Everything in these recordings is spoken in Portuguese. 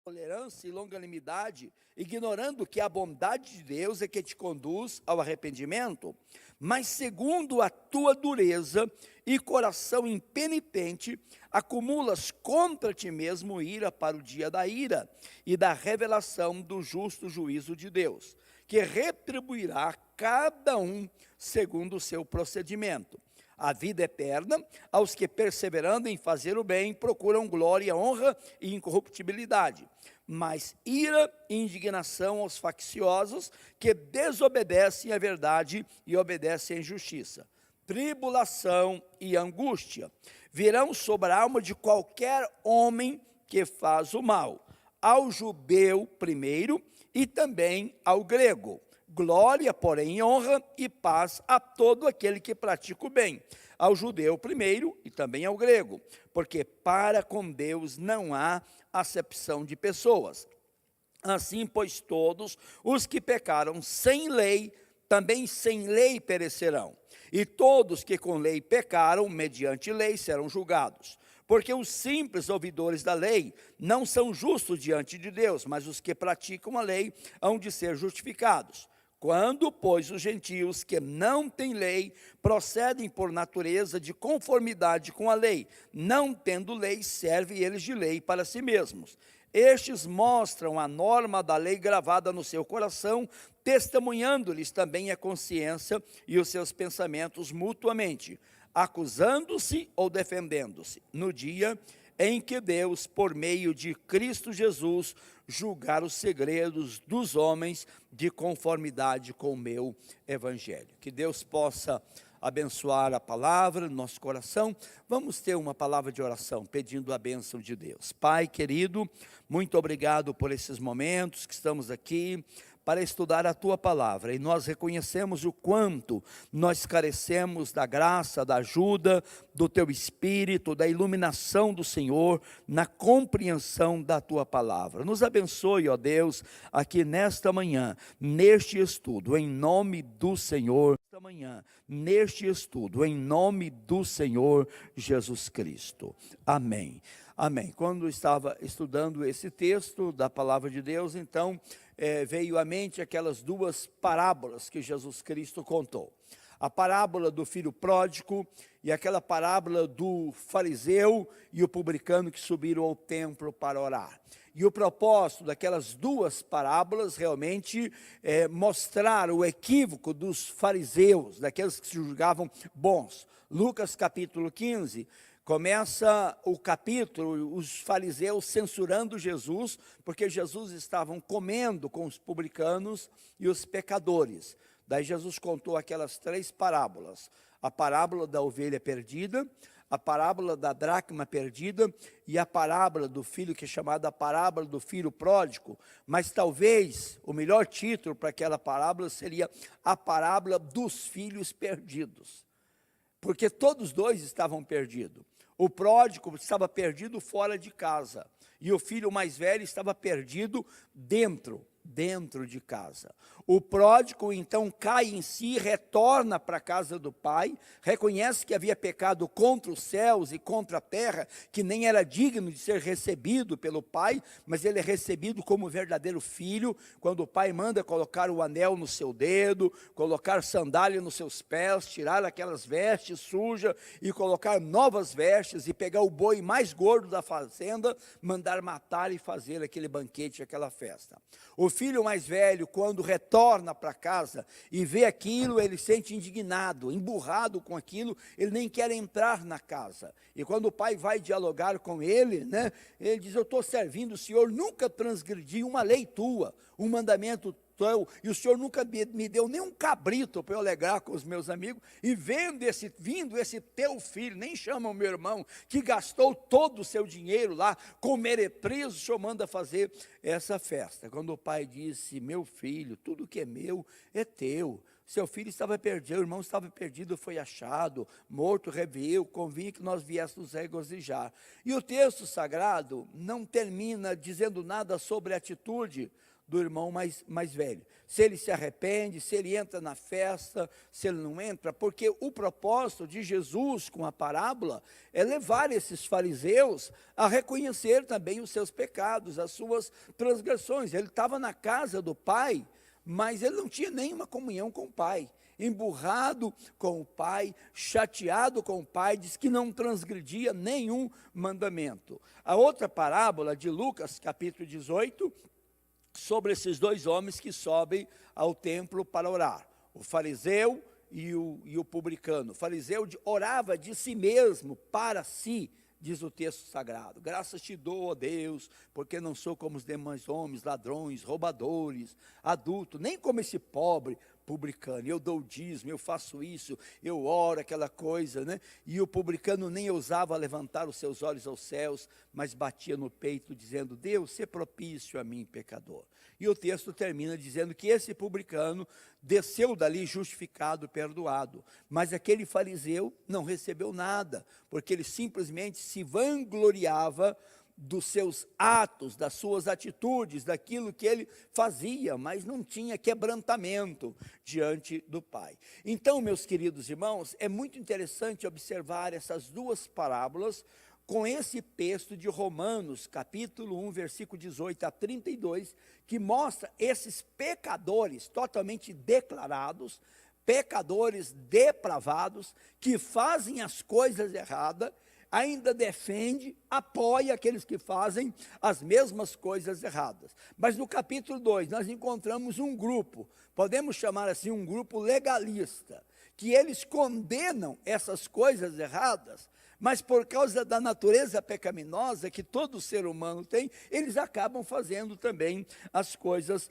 tolerância e longanimidade, ignorando que a bondade de Deus é que te conduz ao arrependimento, mas segundo a tua dureza e coração impenitente, acumulas contra ti mesmo ira para o dia da ira e da revelação do justo juízo de Deus, que retribuirá cada um segundo o seu procedimento. A vida eterna aos que, perseverando em fazer o bem, procuram glória, honra e incorruptibilidade. Mas ira e indignação aos facciosos que desobedecem à verdade e obedecem à injustiça. Tribulação e angústia virão sobre a alma de qualquer homem que faz o mal, ao judeu primeiro e também ao grego. Glória, porém, honra e paz a todo aquele que pratica o bem, ao judeu primeiro e também ao grego, porque para com Deus não há acepção de pessoas. Assim, pois, todos os que pecaram sem lei, também sem lei perecerão, e todos que com lei pecaram, mediante lei, serão julgados. Porque os simples ouvidores da lei não são justos diante de Deus, mas os que praticam a lei hão de ser justificados. Quando, pois, os gentios que não têm lei procedem por natureza de conformidade com a lei, não tendo lei, servem eles de lei para si mesmos. Estes mostram a norma da lei gravada no seu coração, testemunhando-lhes também a consciência e os seus pensamentos mutuamente, acusando-se ou defendendo-se, no dia em que Deus, por meio de Cristo Jesus, julgar os segredos dos homens de conformidade com o meu evangelho. Que Deus possa abençoar a palavra no nosso coração. Vamos ter uma palavra de oração, pedindo a bênção de Deus. Pai querido, muito obrigado por esses momentos que estamos aqui para estudar a Tua palavra, e nós reconhecemos o quanto nós carecemos da graça, da ajuda do Teu Espírito, da iluminação do Senhor, na compreensão da Tua palavra. Nos abençoe, ó Deus, aqui nesta manhã, neste estudo, em nome do Senhor, neste estudo, em nome do Senhor Jesus Cristo. Amém. Amém. Quando estava estudando esse texto da palavra de Deus, então, veio à mente aquelas duas parábolas que Jesus Cristo contou. A parábola do filho pródigo e aquela parábola do fariseu e o publicano que subiram ao templo para orar. E o propósito daquelas duas parábolas realmente é mostrar o equívoco dos fariseus, daqueles que se julgavam bons. Lucas capítulo 15, começa o capítulo, os fariseus censurando Jesus, porque Jesus estavam comendo com os publicanos e os pecadores. Daí Jesus contou aquelas três parábolas: a parábola da ovelha perdida, a parábola da dracma perdida e a parábola do filho, que é chamada a parábola do filho pródigo. Mas talvez o melhor título para aquela parábola seria a parábola dos filhos perdidos, porque todos dois estavam perdidos. O pródigo estava perdido fora de casa, e o filho mais velho estava perdido dentro de casa. O pródigo então cai em si, retorna para a casa do pai, reconhece que havia pecado contra os céus e contra a terra, que nem era digno de ser recebido pelo pai, mas ele é recebido como verdadeiro filho, quando o pai manda colocar o anel no seu dedo, colocar sandália nos seus pés, tirar aquelas vestes sujas e colocar novas vestes, e pegar o boi mais gordo da fazenda, mandar matar e fazer aquele banquete, aquela festa. O filho mais velho, quando retorna para casa e vê aquilo, ele se sente indignado, emburrado com aquilo, ele nem quer entrar na casa. E quando o pai vai dialogar com ele, ele diz: eu estou servindo o Senhor, nunca transgredi uma lei tua, um mandamento teu, e o Senhor nunca me deu nem um cabrito para eu alegrar com os meus amigos, e vindo esse teu filho, nem chama o meu irmão, que gastou todo o seu dinheiro lá, com meretriz, o Senhor manda fazer essa festa. Quando o pai disse: meu filho, tudo que é meu é teu. Seu filho estava perdido, o irmão estava perdido, foi achado, morto, reviu, convinha que nós viéssemos regozijar. E o texto sagrado não termina dizendo nada sobre a atitude do irmão mais velho. Se ele se arrepende, se ele entra na festa, se ele não entra, porque o propósito de Jesus com a parábola é levar esses fariseus a reconhecer também os seus pecados, as suas transgressões. Ele estava na casa do pai, mas ele não tinha nenhuma comunhão com o pai. Emburrado com o pai, chateado com o pai, diz que não transgredia nenhum mandamento. A outra parábola de Lucas, capítulo 18, sobre esses dois homens que sobem ao templo para orar, o fariseu e o publicano. O fariseu orava de si mesmo, para si, diz o texto sagrado: graças te dou, ó Deus, porque não sou como os demais homens, ladrões, roubadores, adultos, nem como esse pobre publicano. Eu dou o dízimo, eu faço isso, eu oro, aquela coisa, né? E o publicano nem ousava levantar os seus olhos aos céus, mas batia no peito, dizendo: Deus, sê propício a mim, pecador. E o texto termina dizendo que esse publicano desceu dali justificado, perdoado, mas aquele fariseu não recebeu nada, porque ele simplesmente se vangloriava dos seus atos, das suas atitudes, daquilo que ele fazia, mas não tinha quebrantamento diante do Pai. Então, meus queridos irmãos, é muito interessante observar essas duas parábolas com esse texto de Romanos, capítulo 1, versículo 18 a 32, que mostra esses pecadores totalmente declarados, pecadores depravados, que fazem as coisas erradas, ainda defende, apoia aqueles que fazem as mesmas coisas erradas. Mas no capítulo 2, nós encontramos um grupo, podemos chamar assim um grupo legalista, que eles condenam essas coisas erradas, mas por causa da natureza pecaminosa que todo ser humano tem, eles acabam fazendo também as coisas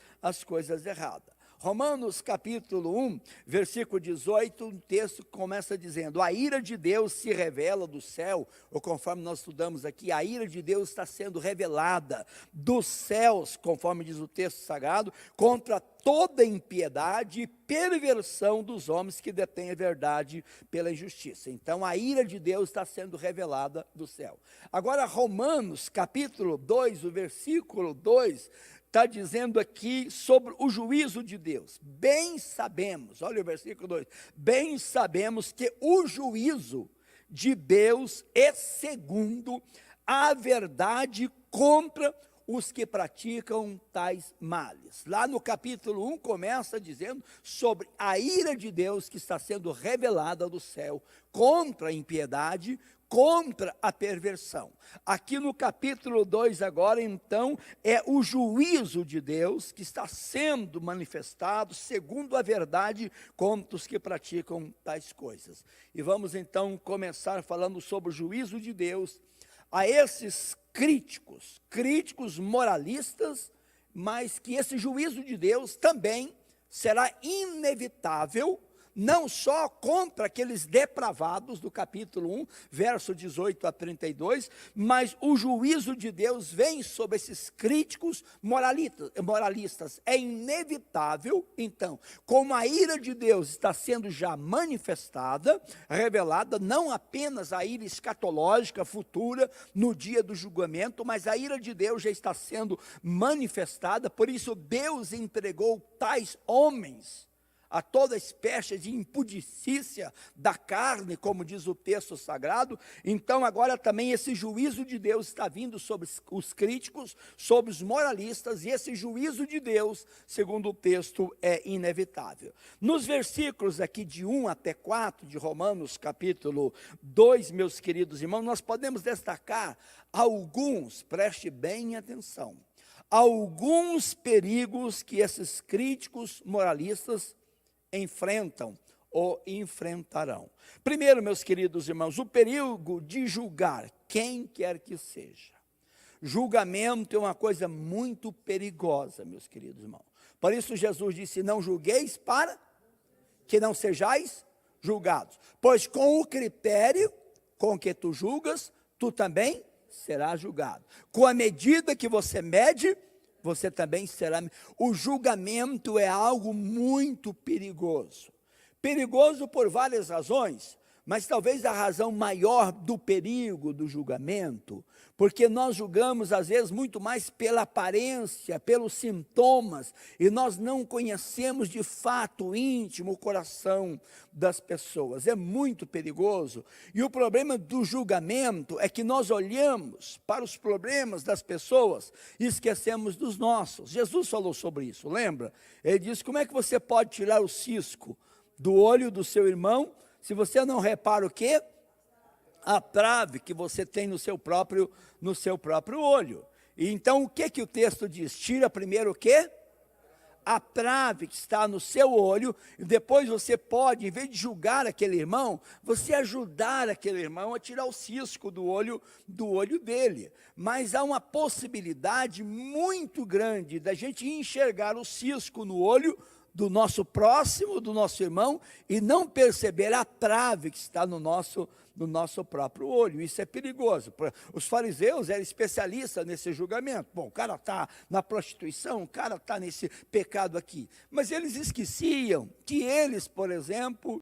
erradas. Romanos capítulo 1, versículo 18, um texto começa dizendo: a ira de Deus se revela do céu, ou conforme nós estudamos aqui, a ira de Deus está sendo revelada dos céus, conforme diz o texto sagrado, contra toda impiedade e perversão dos homens que detêm a verdade pela injustiça. Então a ira de Deus está sendo revelada do céu. Agora Romanos capítulo 2, o versículo 2, está dizendo aqui sobre o juízo de Deus. Bem sabemos, olha o versículo 2, bem sabemos que o juízo de Deus é segundo a verdade contra os que praticam tais males. Lá no capítulo 1 começa dizendo sobre a ira de Deus que está sendo revelada do céu contra a impiedade, contra a perversão. Aqui no capítulo 2 agora, então, é o juízo de Deus que está sendo manifestado segundo a verdade contra os que praticam tais coisas. E vamos então começar falando sobre o juízo de Deus a esses críticos moralistas, mas que esse juízo de Deus também será inevitável, não só contra aqueles depravados do capítulo 1, verso 18 a 32, mas o juízo de Deus vem sobre esses críticos moralistas. É inevitável, então, como a ira de Deus está sendo já manifestada, revelada, não apenas a ira escatológica futura, no dia do julgamento, mas a ira de Deus já está sendo manifestada, por isso Deus entregou tais homens a toda espécie de impudicícia da carne, como diz o texto sagrado. Então agora também esse juízo de Deus está vindo sobre os críticos, sobre os moralistas, e esse juízo de Deus, segundo o texto, é inevitável. Nos versículos aqui de 1 até 4 de Romanos capítulo 2, meus queridos irmãos, nós podemos destacar alguns, preste bem atenção, alguns perigos que esses críticos moralistas enfrentam ou enfrentarão. Primeiro, meus queridos irmãos, o perigo de julgar quem quer que seja. Julgamento é uma coisa muito perigosa, meus queridos irmãos. Por isso Jesus disse: não julgueis para que não sejais julgados, pois com o critério com que tu julgas, tu também serás julgado. Com a medida que você mede, você também será. O julgamento é algo muito perigoso. Perigoso por várias razões, Mas talvez a razão maior do perigo do julgamento, porque nós julgamos às vezes muito mais pela aparência, pelos sintomas, e nós não conhecemos de fato o íntimo, o coração das pessoas. É muito perigoso. E o problema do julgamento é que nós olhamos para os problemas das pessoas e esquecemos dos nossos. Jesus falou sobre isso, lembra? Ele disse: como é que você pode tirar o cisco do olho do seu irmão se você não repara o quê? A trave que você tem no seu próprio olho. E então o que que o texto diz? Tira primeiro o quê? A trave que está no seu olho, e depois você pode, em vez de julgar aquele irmão, você ajudar aquele irmão a tirar o cisco do olho dele. Mas há uma possibilidade muito grande da gente enxergar o cisco no olho do nosso próximo, do nosso irmão, e não perceber a trave que está no nosso próprio olho. Isso é perigoso. Os fariseus eram especialistas nesse julgamento. Bom, o cara está na prostituição, o cara está nesse pecado aqui. Mas eles esqueciam que eles, por exemplo,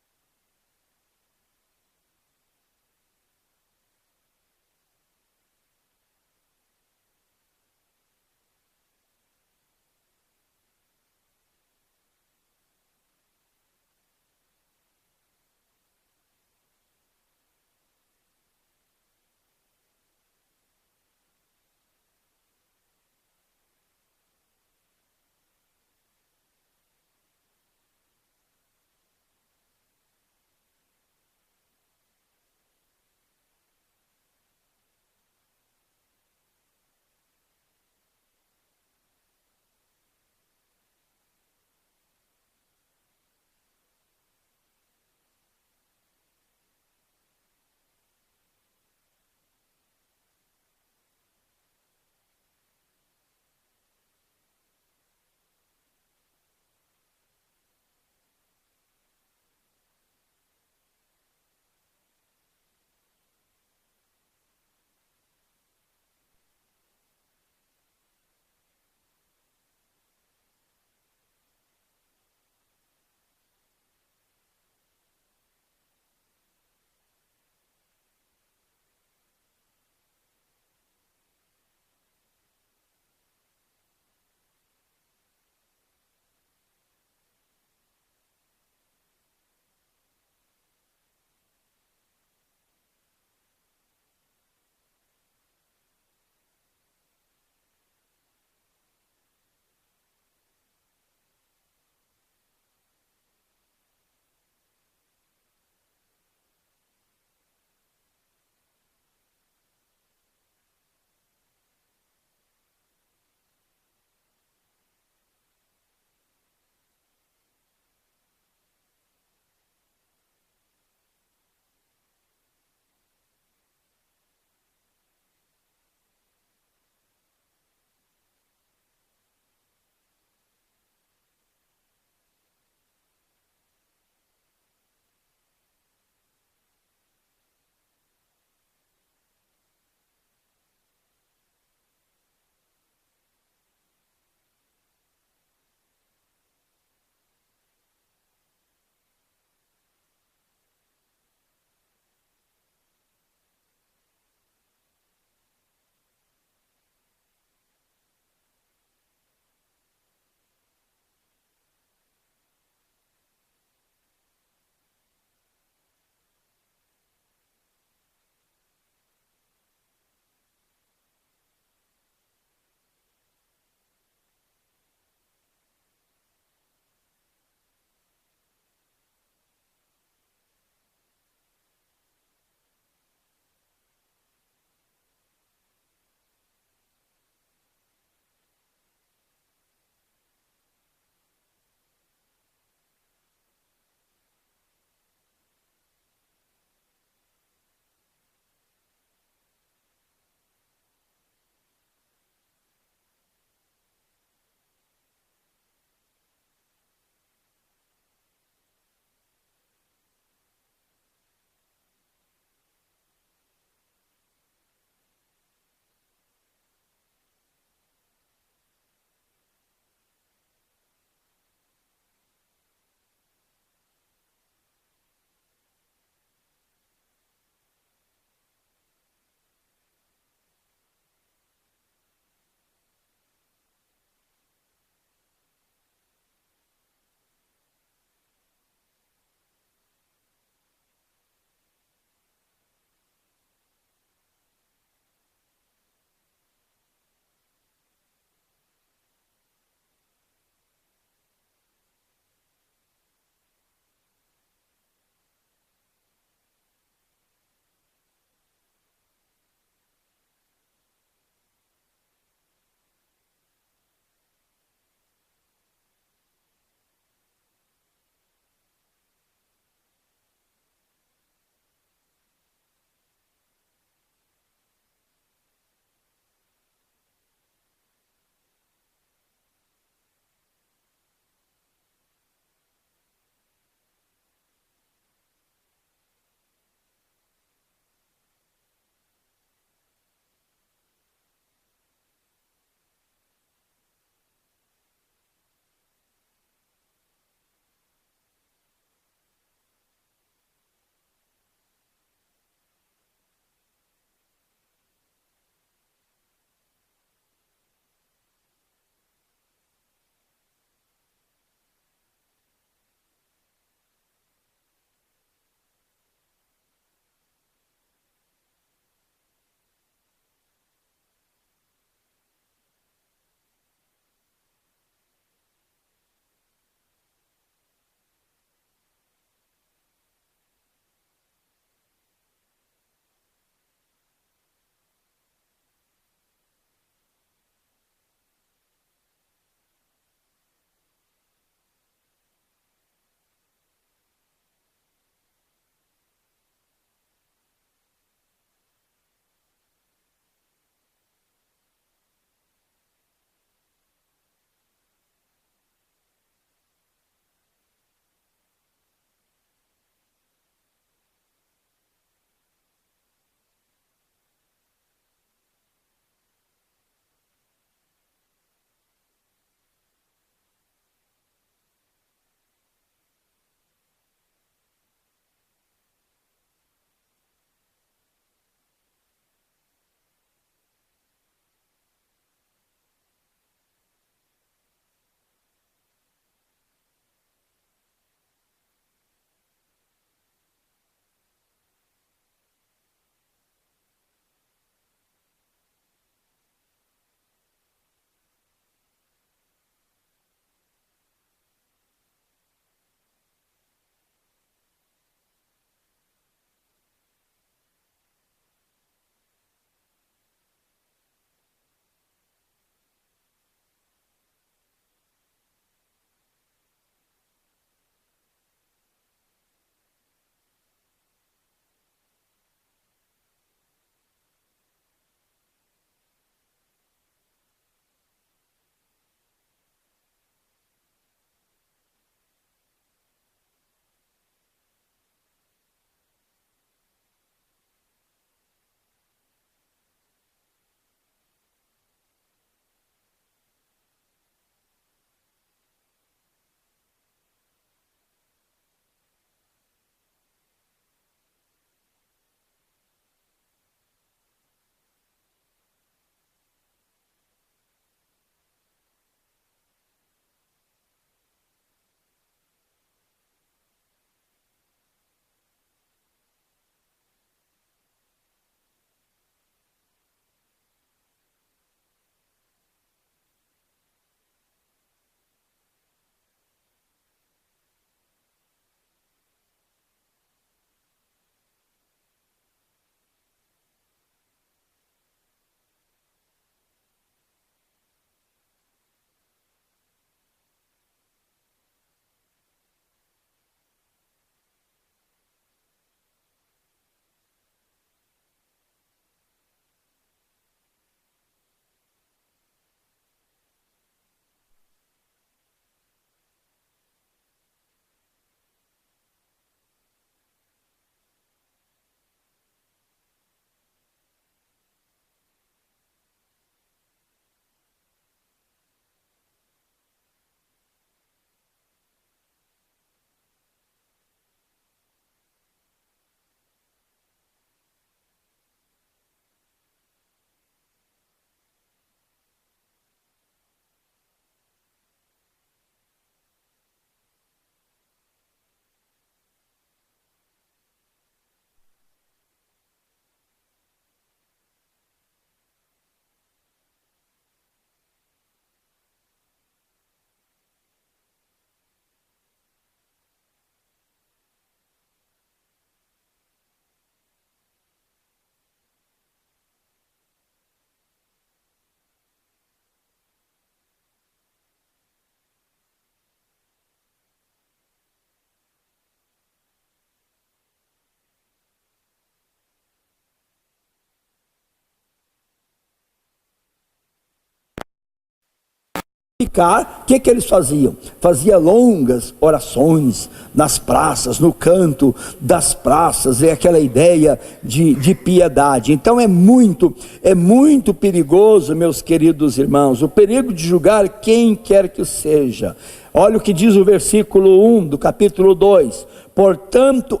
o que eles faziam? Faziam longas orações nas praças, no canto das praças, é aquela ideia de piedade. Então é muito perigoso, meus queridos irmãos, o perigo de julgar quem quer que seja. Olha o que diz o versículo 1 do capítulo 2, portanto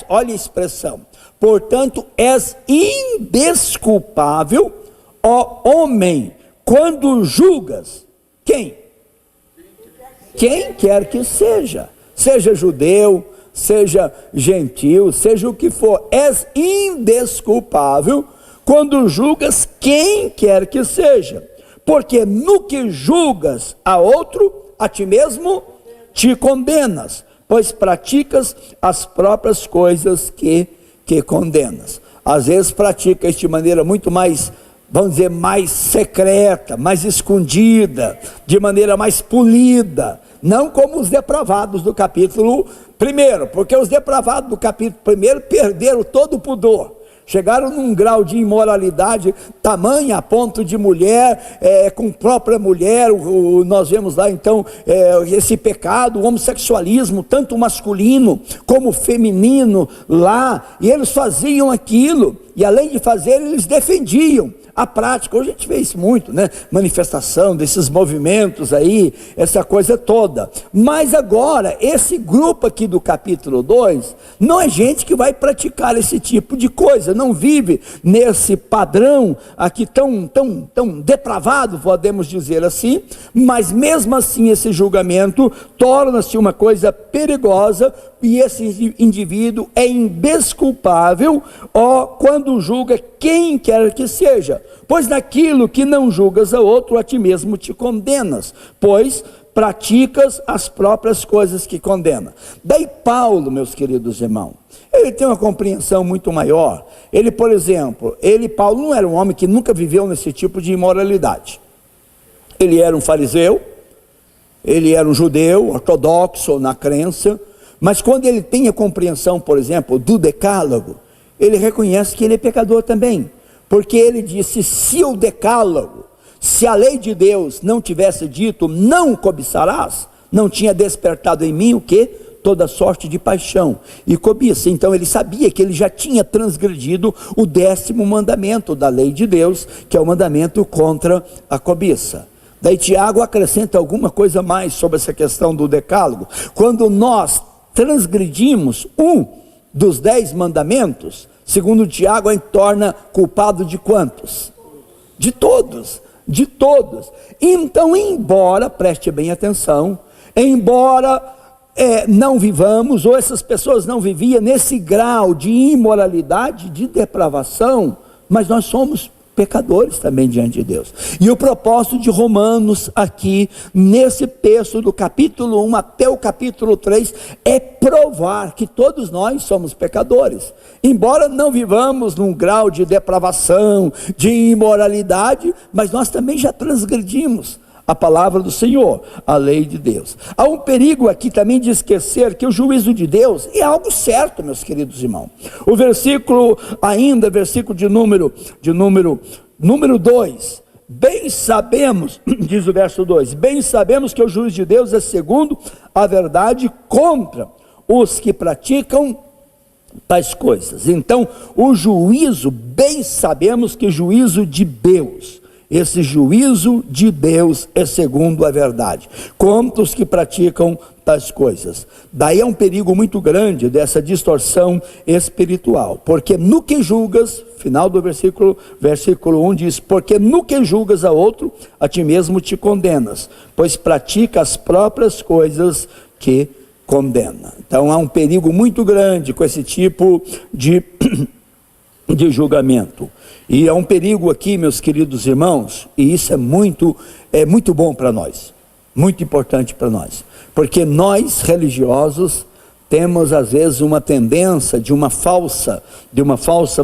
olha a expressão, portanto és indesculpável, ó homem, quando julgas, quem quer que seja judeu, seja gentil, seja o que for, és indesculpável quando julgas quem quer que seja, porque no que julgas a outro, a ti mesmo te condenas, pois praticas as próprias coisas que condenas. Às vezes pratica isso de maneira muito mais, vamos dizer, mais secreta, mais escondida, de maneira mais polida, não como os depravados do capítulo 1, porque os depravados do capítulo 1 perderam todo o pudor, chegaram num grau de imoralidade tamanha a ponto de mulher, com própria mulher, nós vemos lá então esse pecado, o homossexualismo, tanto masculino como feminino lá, e eles faziam aquilo, e além de fazer, eles defendiam a prática. Hoje a gente vê isso muito, né? Manifestação desses movimentos aí, essa coisa toda. Mas agora, esse grupo aqui do capítulo 2, não é gente que vai praticar esse tipo de coisa, não vive nesse padrão aqui tão depravado, podemos dizer assim, mas mesmo assim esse julgamento torna-se uma coisa perigosa, e esse indivíduo é indesculpável, quando julga quem quer que seja, pois naquilo que não julgas a outro, a ti mesmo te condenas, pois praticas as próprias coisas que condena. Daí Paulo, meus queridos irmãos, ele tem uma compreensão muito maior. Ele, por exemplo, Paulo não era um homem que nunca viveu nesse tipo de imoralidade. Ele era um fariseu, ele era um judeu ortodoxo na crença, mas quando ele tem a compreensão, por exemplo, do decálogo, ele reconhece que ele é pecador também, porque ele disse, se o decálogo, se a lei de Deus não tivesse dito, não cobiçarás, não tinha despertado em mim o quê? Toda sorte de paixão e cobiça. Então ele sabia que ele já tinha transgredido o 10º mandamento da lei de Deus, que é o mandamento contra a cobiça. Daí Tiago acrescenta alguma coisa mais sobre essa questão do decálogo. Quando nós transgredimos um dos 10 mandamentos, segundo Tiago, a gente torna culpado de quantos? De todos. Então, embora, preste bem atenção, embora não vivamos, ou essas pessoas não viviam nesse grau de imoralidade, de depravação, mas nós somos pecadores também diante de Deus. E o propósito de Romanos aqui, nesse texto do capítulo 1 até o capítulo 3, é provar que todos nós somos pecadores, embora não vivamos num grau de depravação, de imoralidade, mas nós também já transgredimos a palavra do Senhor, a lei de Deus. Há um perigo aqui também de esquecer que o juízo de Deus é algo certo, meus queridos irmãos. O versículo de número 2, bem sabemos, diz o verso 2, bem sabemos que o juízo de Deus é segundo a verdade contra os que praticam tais coisas. Então, o juízo, bem sabemos que o juízo de Deus, esse juízo de Deus é segundo a verdade, contra os que praticam tais coisas. Daí é um perigo muito grande dessa distorção espiritual, porque no que julgas, final do versículo 1 diz, porque no que julgas a outro, a ti mesmo te condenas, pois pratica as próprias coisas que condena. Então há um perigo muito grande com esse tipo de julgamento. E há um perigo aqui, meus queridos irmãos, e isso é muito bom para nós, muito importante para nós, porque nós religiosos temos às vezes uma tendência de uma falsa,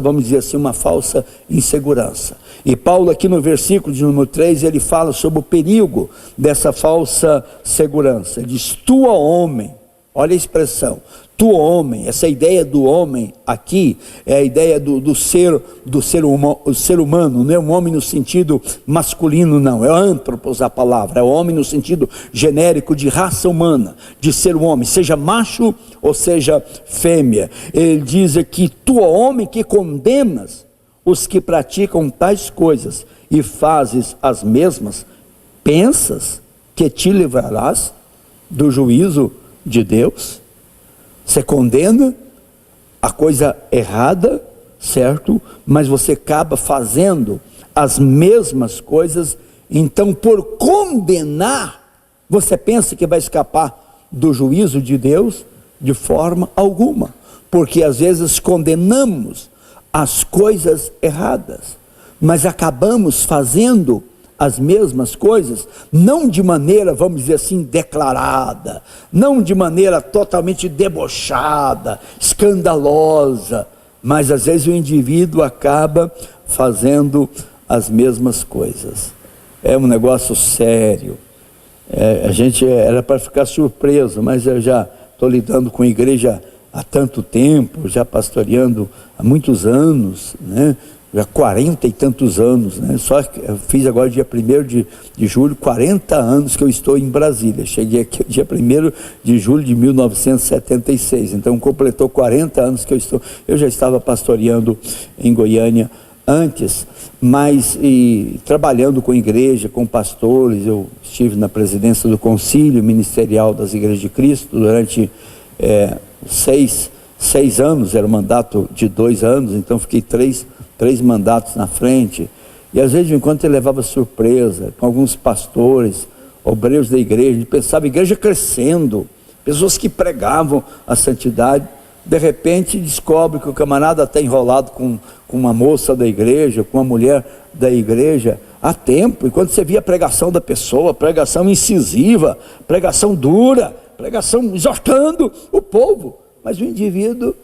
vamos dizer assim, uma falsa insegurança. E Paulo aqui no versículo de número 3, ele fala sobre o perigo dessa falsa segurança. Ele diz, tu, ó homem, Olha a expressão, tu homem. Essa ideia do homem aqui é a ideia do ser humano, não é um homem no sentido masculino, não, é antropos a palavra, é o homem no sentido genérico de raça humana, de ser um homem, seja macho ou seja fêmea. Ele diz aqui, tu homem que condenas os que praticam tais coisas e fazes as mesmas, pensas que te livrarás do juízo de Deus? Você condena a coisa errada, certo? Mas você acaba fazendo as mesmas coisas. Então, por condenar, você pensa que vai escapar do juízo de Deus? De forma alguma, porque às vezes condenamos as coisas erradas, mas acabamos fazendo as mesmas coisas, não de maneira, vamos dizer assim, declarada, não de maneira totalmente debochada, escandalosa, mas às vezes o indivíduo acaba fazendo as mesmas coisas. É um negócio sério. A gente era para ficar surpreso, mas eu já estou lidando com a igreja há tanto tempo, já pastoreando há muitos anos, né? Já 40 e tantos anos, né? Só que eu fiz agora dia 1º de julho, 40 anos que eu estou em Brasília. Cheguei aqui dia 1º de julho de 1976, então completou 40 anos que eu já estava pastoreando em Goiânia antes, mas trabalhando com igreja, com pastores. Eu estive na presidência do Concílio Ministerial das Igrejas de Cristo durante 6 anos, era um mandato de 2 anos, então fiquei 3 mandatos na frente, e às vezes enquanto ele levava surpresa com alguns pastores, obreiros da igreja, ele pensava a igreja crescendo, pessoas que pregavam a santidade, de repente descobre que o camarada está enrolado com uma moça da igreja, com uma mulher da igreja, há tempo, e quando você via a pregação da pessoa, pregação incisiva, pregação dura, pregação exortando o povo, mas o indivíduo.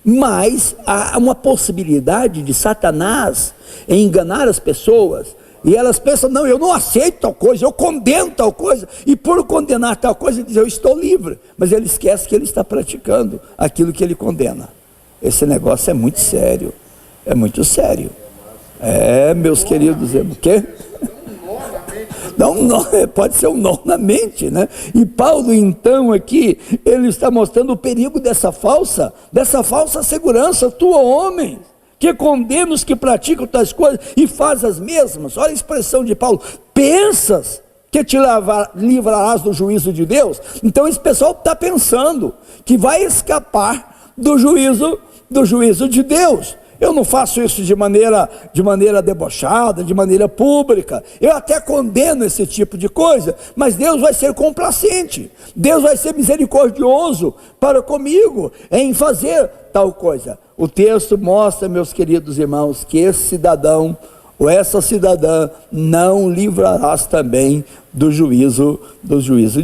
Mas há uma possibilidade de Satanás enganar as pessoas, e elas pensam, não, eu não aceito tal coisa, eu condeno tal coisa, e por condenar tal coisa, diz, eu estou livre, mas ele esquece que ele está praticando aquilo que ele condena. Esse negócio é muito sério, meus queridos, o quê? Não, pode ser um nó na mente, né? E Paulo então aqui, ele está mostrando o perigo dessa falsa segurança. Tu, homem, que condena os que praticam tais coisas e faz as mesmas. Olha a expressão de Paulo, pensas que te livrarás do juízo de Deus? Então esse pessoal está pensando que vai escapar do juízo de Deus. Eu não faço isso de maneira debochada, de maneira pública. Eu até condeno esse tipo de coisa, mas Deus vai ser complacente. Deus vai ser misericordioso para comigo em fazer tal coisa. O texto mostra, meus queridos irmãos, que esse cidadão ou essa cidadã não livrarás também do juízo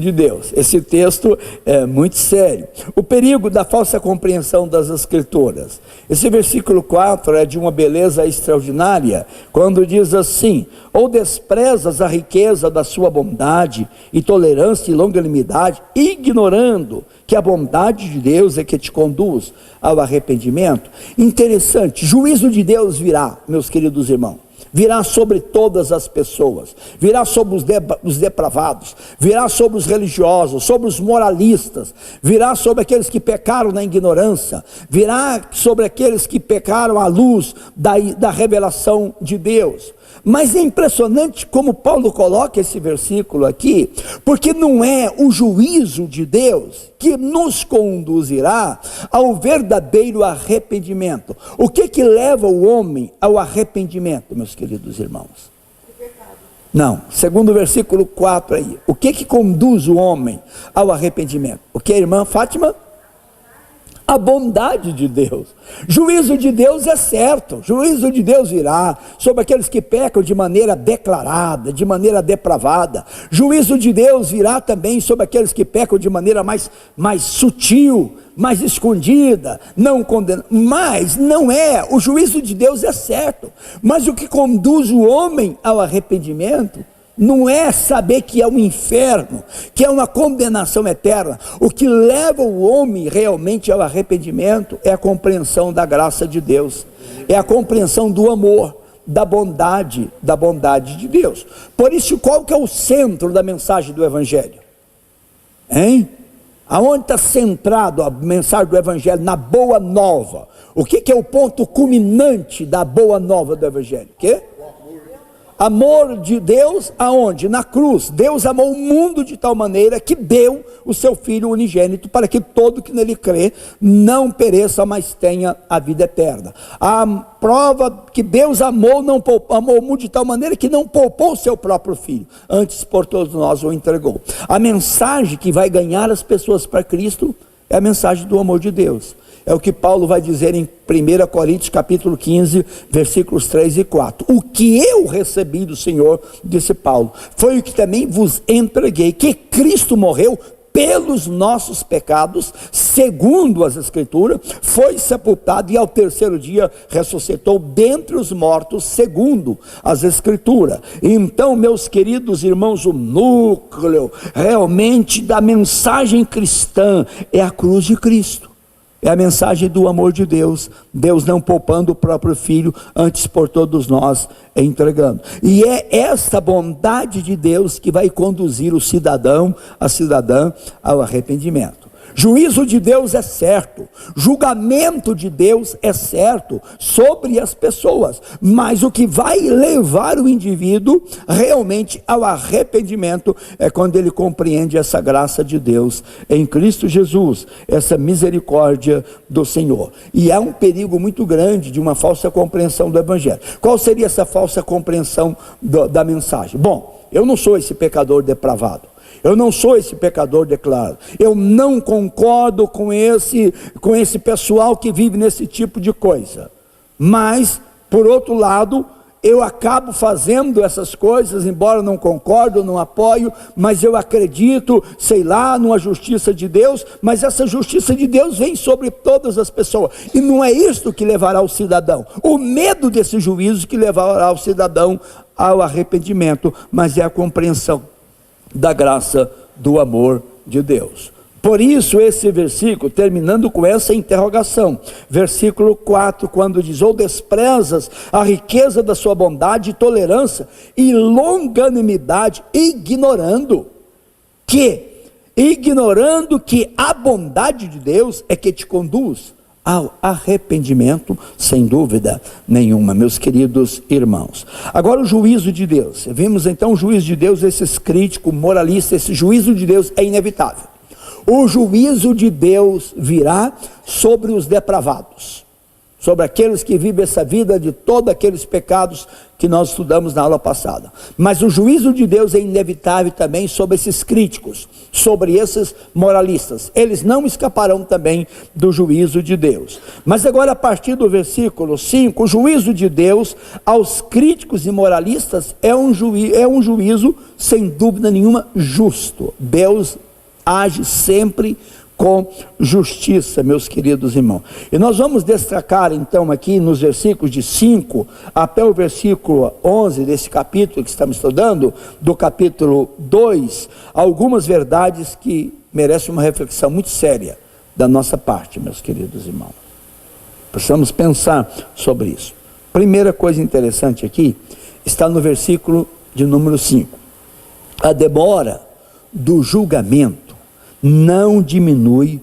de Deus. Esse texto é muito sério. O perigo da falsa compreensão das Escrituras. Esse versículo 4 é de uma beleza extraordinária, quando diz assim: ou desprezas a riqueza da sua bondade e tolerância e longanimidade, ignorando que a bondade de Deus é que te conduz ao arrependimento. Interessante, juízo de Deus virá, meus queridos irmãos. Virá sobre todas as pessoas, virá sobre os depravados, virá sobre os religiosos, sobre os moralistas, virá sobre aqueles que pecaram na ignorância, virá sobre aqueles que pecaram à luz da revelação de Deus. Mas é impressionante como Paulo coloca esse versículo aqui, porque não é o juízo de Deus que nos conduzirá ao verdadeiro arrependimento. O que leva o homem ao arrependimento, meus queridos irmãos? Não, segundo o versículo 4 aí, o que conduz o homem ao arrependimento? O que, irmã Fátima? A bondade de Deus. Juízo de Deus é certo, juízo de Deus virá sobre aqueles que pecam de maneira declarada, de maneira depravada. Juízo de Deus virá também sobre aqueles que pecam de maneira mais sutil, mais escondida, não condenada. Mas não é, o juízo de Deus é certo, mas o que conduz o homem ao arrependimento não é saber que é um inferno, que é uma condenação eterna. O que leva o homem realmente ao arrependimento é a compreensão da graça de Deus, é a compreensão do amor, da bondade de Deus. Por isso, qual que é o centro da mensagem do Evangelho? Hein? Aonde está centrado a mensagem do Evangelho? Na boa nova. O que é o ponto culminante da boa nova do Evangelho? O quê? Amor de Deus aonde? Na cruz. Deus amou o mundo de tal maneira que deu o seu Filho unigênito para que todo que nele crê não pereça, mas tenha a vida eterna. A prova que Deus amou o mundo de tal maneira que não poupou o seu próprio Filho, antes por todos nós o entregou. A mensagem que vai ganhar as pessoas para Cristo é a mensagem do amor de Deus. É o que Paulo vai dizer em 1 Coríntios capítulo 15, versículos 3 e 4. O que eu recebi do Senhor, disse Paulo, foi o que também vos entreguei, que Cristo morreu pelos nossos pecados, segundo as Escrituras, foi sepultado e ao terceiro dia ressuscitou dentre os mortos, segundo as Escrituras. Então, meus queridos irmãos, o núcleo realmente da mensagem cristã é a cruz de Cristo. É a mensagem do amor de Deus, Deus não poupando o próprio Filho, antes por todos nós entregando. E é essa bondade de Deus que vai conduzir o cidadão, a cidadã, ao arrependimento. Juízo de Deus é certo, julgamento de Deus é certo sobre as pessoas, mas o que vai levar o indivíduo realmente ao arrependimento é quando ele compreende essa graça de Deus em Cristo Jesus, essa misericórdia do Senhor. E há um perigo muito grande de uma falsa compreensão do Evangelho. Qual seria essa falsa compreensão da mensagem? Bom, eu não sou esse pecador depravado. Eu não sou esse pecador declarado. Eu não concordo com esse pessoal que vive nesse tipo de coisa. Mas, por outro lado, eu acabo fazendo essas coisas, embora não concordo, não apoio, mas eu acredito, sei lá, numa justiça de Deus, mas essa justiça de Deus vem sobre todas as pessoas. E não é isto que levará o cidadão. O medo desse juízo que levará o cidadão ao arrependimento, mas é a compreensão da graça do amor de Deus. Por isso esse versículo, terminando com essa interrogação, versículo 4, quando diz, ou desprezas a riqueza da sua bondade e tolerância e longanimidade, ignorando que a bondade de Deus é que te conduz ao arrependimento, sem dúvida nenhuma, meus queridos irmãos. Agora o juízo de Deus, vimos então o juízo de Deus, esses críticos, moralistas, esse juízo de Deus é inevitável. O juízo de Deus virá sobre os depravados, sobre aqueles que vivem essa vida de todos aqueles pecados que nós estudamos na aula passada. Mas o juízo de Deus é inevitável também sobre esses críticos, sobre esses moralistas. Eles não escaparão também do juízo de Deus. Mas agora, a partir do versículo 5, o juízo de Deus aos críticos e moralistas é um juízo, sem dúvida nenhuma, justo. Deus age sempre com justiça, meus queridos irmãos. E nós vamos destacar então aqui nos versículos de 5 até o versículo 11 desse capítulo que estamos estudando, do capítulo 2, algumas verdades que merecem uma reflexão muito séria da nossa parte, meus queridos irmãos. Precisamos pensar sobre isso. Primeira coisa interessante aqui está no versículo de número 5. A demora do julgamento não diminui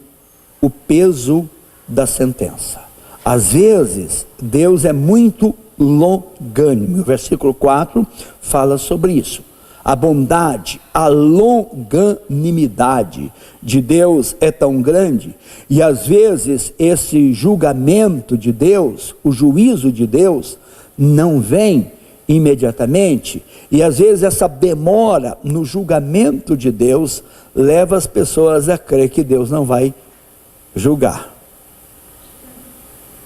o peso da sentença. Às vezes, Deus é muito longânimo. O versículo 4 fala sobre isso. A bondade, a longanimidade de Deus é tão grande, e às vezes esse julgamento de Deus, o juízo de Deus, não vem imediatamente, e às vezes essa demora no julgamento de Deus leva as pessoas a crer que Deus não vai julgar.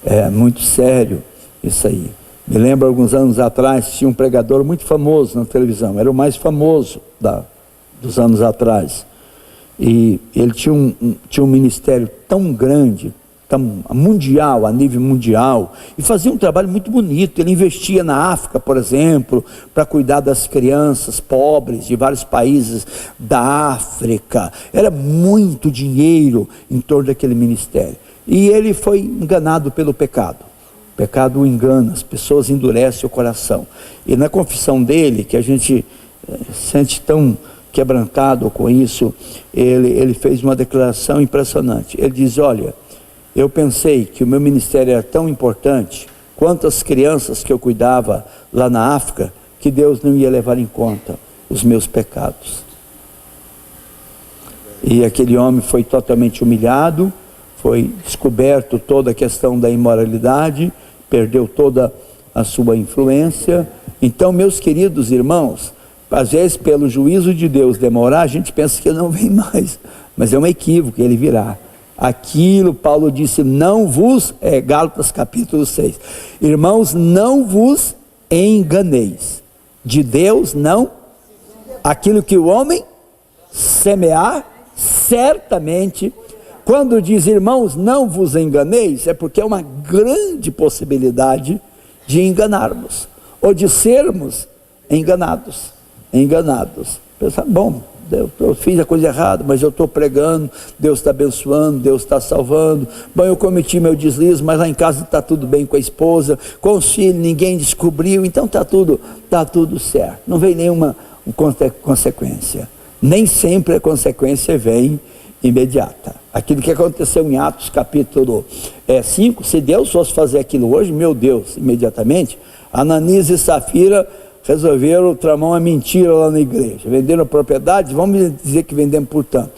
É muito sério isso aí. Me lembro, alguns anos atrás, tinha um pregador muito famoso na televisão, era o mais famoso dos anos atrás, e ele tinha um ministério tão grande, mundial, a nível mundial, e fazia um trabalho muito bonito. Ele investia na África, por exemplo, para cuidar das crianças pobres de vários países da África. Era muito dinheiro em torno daquele ministério, e ele foi enganado pelo pecado. O pecado o engana, as pessoas endurecem o coração, e na confissão dele, que a gente sente tão quebrantado com isso, ele fez uma declaração impressionante. Ele diz: olha, eu pensei que o meu ministério era tão importante quanto as crianças que eu cuidava lá na África, que Deus não ia levar em conta os meus pecados. E aquele homem foi totalmente humilhado, foi descoberto toda a questão da imoralidade, perdeu toda a sua influência. Então, meus queridos irmãos, às vezes pelo juízo de Deus demorar, a gente pensa que ele não vem mais, mas é um equívoco, ele virá. Aquilo Paulo disse, não vos, Gálatas capítulo 6, irmãos, não vos enganeis, de Deus não, aquilo que o homem semear, certamente. Quando diz, irmãos, não vos enganeis, é porque é uma grande possibilidade de enganarmos, ou de sermos enganados. Pensar, bom, eu fiz a coisa errada, mas eu estou pregando, Deus está abençoando, Deus está salvando. Bom, eu cometi meu deslize, mas lá em casa está tudo bem com a esposa, com os filhos, ninguém descobriu, então está tudo certo. Não vem nenhuma consequência. Nem sempre a consequência vem imediata. Aquilo que aconteceu em Atos capítulo 5, se Deus fosse fazer aquilo hoje, meu Deus, imediatamente, Ananias e Safira resolveram tramar uma mentira lá na igreja, venderam a propriedade, vamos dizer que vendemos por tanto,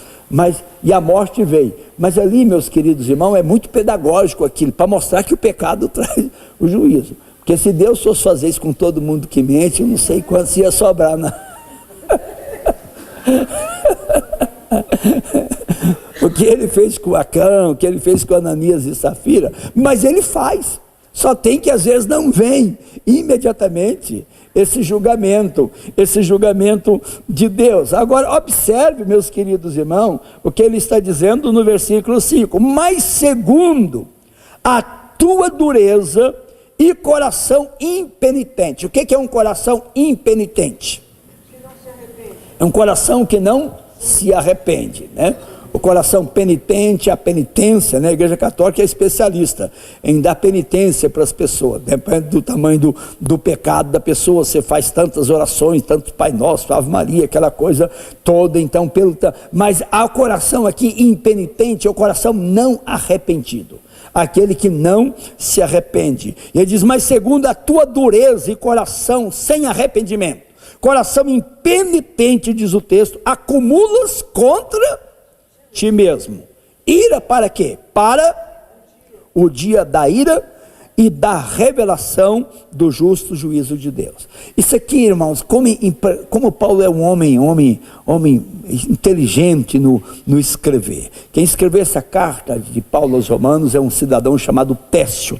e a morte veio. Mas ali, meus queridos irmãos, é muito pedagógico aquilo, para mostrar que o pecado traz o juízo, porque se Deus fosse fazer isso com todo mundo que mente, eu não sei quantos ia sobrar, não. O que ele fez com Acã, o que ele fez com Ananias e Safira, mas ele faz, só tem que às vezes não vem imediatamente esse julgamento de Deus. Agora observe, meus queridos irmãos, o que ele está dizendo no versículo 5, mas segundo a tua dureza e coração impenitente. O que é um coração impenitente? É um coração que não se arrepende, né? O coração penitente, a penitência, né? A Igreja Católica é especialista em dar penitência para as pessoas, depende do tamanho do pecado da pessoa. Você faz tantas orações, tantos Pai Nosso, Ave Maria, aquela coisa toda. Então, mas o coração aqui impenitente é o coração não arrependido, aquele que não se arrepende. E ele diz, mas segundo a tua dureza e coração sem arrependimento, coração impenitente, diz o texto, acumulas contra ti mesmo. Ira para quê? Para o dia da ira e da revelação do justo juízo de Deus. Isso aqui, irmãos, como Paulo é um homem inteligente no escrever. Quem escreveu essa carta de Paulo aos Romanos é um cidadão chamado Técio.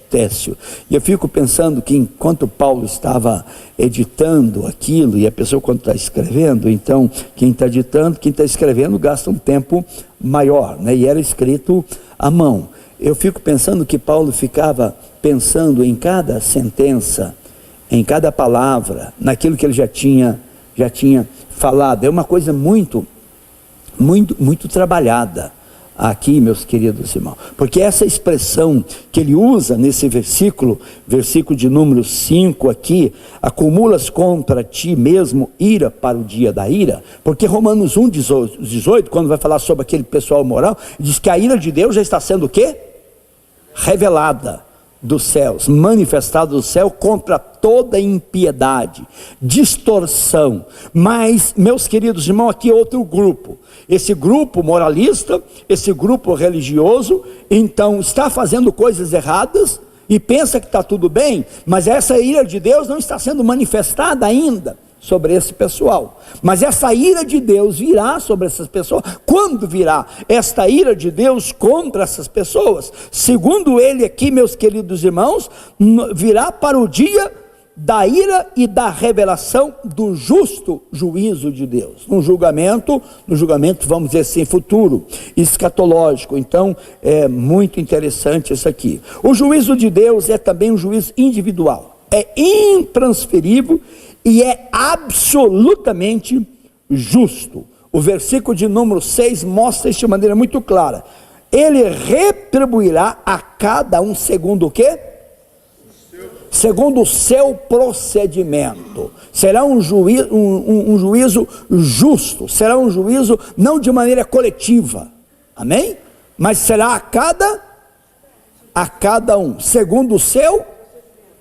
E eu fico pensando que enquanto Paulo estava editando aquilo, e a pessoa quando está escrevendo, então quem está editando, quem está escrevendo gasta um tempo maior, né? E era escrito à mão. Eu fico pensando que Paulo ficava pensando em cada sentença, em cada palavra, naquilo que ele já tinha falado. É uma coisa muito trabalhada aqui, meus queridos irmãos, porque essa expressão que ele usa nesse versículo de número 5 aqui, acumulas contra ti mesmo ira para o dia da ira, porque Romanos 1:18, quando vai falar sobre aquele pessoal moral, diz que a ira de Deus já está sendo o quê? Revelada dos céus, manifestada do céu contra toda impiedade, distorção. Mas, meus queridos irmãos, aqui é outro grupo, esse grupo moralista, esse grupo religioso, então está fazendo coisas erradas e pensa que está tudo bem, mas essa ira de Deus não está sendo manifestada ainda sobre esse pessoal, mas essa ira de Deus virá sobre essas pessoas. Quando virá esta ira de Deus contra essas pessoas? Segundo ele aqui, meus queridos irmãos, virá para o dia da ira e da revelação do justo juízo de Deus. No julgamento, vamos dizer assim, futuro, escatológico. Então, é muito interessante isso aqui. O juízo de Deus é também um juízo individual. É intransferível e é absolutamente justo. O versículo de número 6 mostra isso de maneira muito clara. Ele retribuirá a cada um segundo o quê? Segundo o seu procedimento. Será um juízo justo, será um juízo não de maneira coletiva, amém? Mas será a cada um, segundo o seu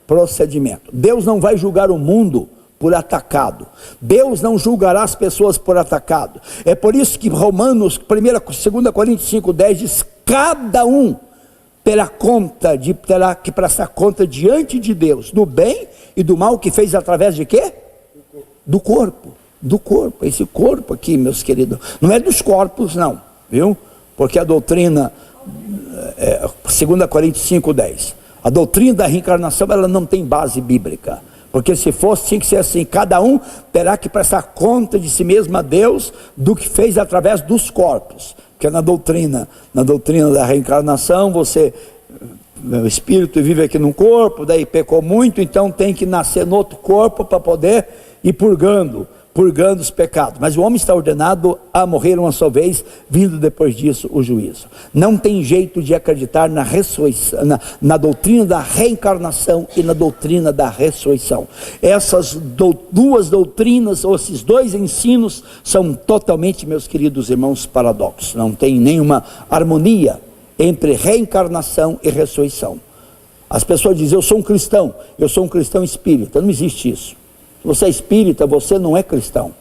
procedimento. Deus não vai julgar o mundo por atacado. Deus não julgará as pessoas por atacado. É por isso que Romanos, 2 Coríntios 5:10 diz: cada um terá que prestar conta diante de Deus do bem e do mal que fez através de quê? Do corpo. Esse corpo aqui, meus queridos, não é dos corpos não, viu? Porque a doutrina 2 Coríntios 5:10, a doutrina da reencarnação, ela não tem base bíblica. Porque se fosse, tinha que ser assim: cada um terá que prestar conta de si mesmo a Deus do que fez através dos corpos. Porque na doutrina da reencarnação, o espírito vive aqui num corpo, daí pecou muito, então tem que nascer no outro corpo para poder ir purgando os pecados. Mas o homem está ordenado a morrer uma só vez, vindo depois disso o juízo. Não tem jeito de acreditar na ressurreição, na doutrina da reencarnação e na doutrina da ressurreição. Essas duas doutrinas, ou esses dois ensinos, são totalmente, meus queridos irmãos, paradoxos. Não tem nenhuma harmonia entre reencarnação e ressurreição. As pessoas dizem: eu sou um cristão espírita. Não existe isso. Se você é espírita, você não é cristão,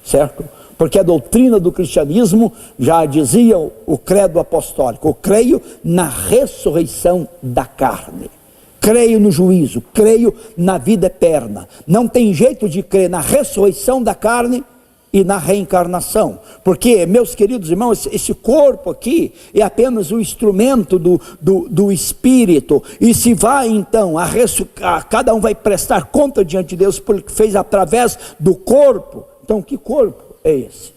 certo? Porque a doutrina do cristianismo já dizia o credo apostólico: eu creio na ressurreição da carne, creio no juízo, creio na vida eterna. Não tem jeito de crer na ressurreição da carne e na reencarnação, porque, meus queridos irmãos, esse corpo aqui é apenas o instrumento do Espírito, e se vai então, cada um vai prestar conta diante de Deus pelo que fez através do corpo. Então, que corpo é esse?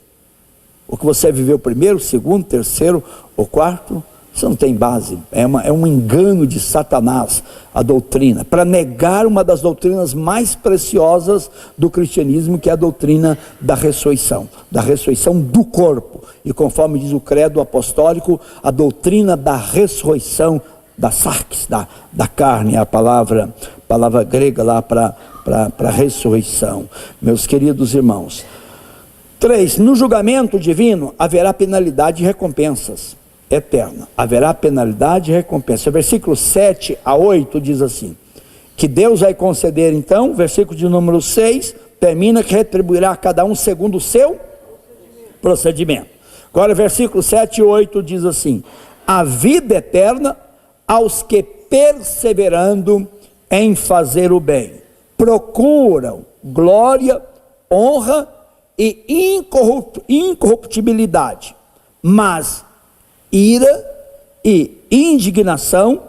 O que você viveu primeiro, segundo, terceiro ou quarto? Isso não tem base, é um engano de Satanás, a doutrina, para negar uma das doutrinas mais preciosas do cristianismo, que é a doutrina da ressurreição do corpo. E conforme diz o credo apostólico, a doutrina da ressurreição da sarx, da carne, a palavra grega lá para ressurreição. Meus queridos irmãos, 3, no julgamento divino haverá penalidade e recompensas eterna. Haverá penalidade e recompensa. Versículo 7 a 8 diz assim: que Deus vai conceder então, versículo de número 6, termina que retribuirá a cada um segundo o seu procedimento. Agora versículo 7 e 8 diz assim: a vida eterna aos que, perseverando em fazer o bem, procuram glória, honra e incorruptibilidade, mas ira e indignação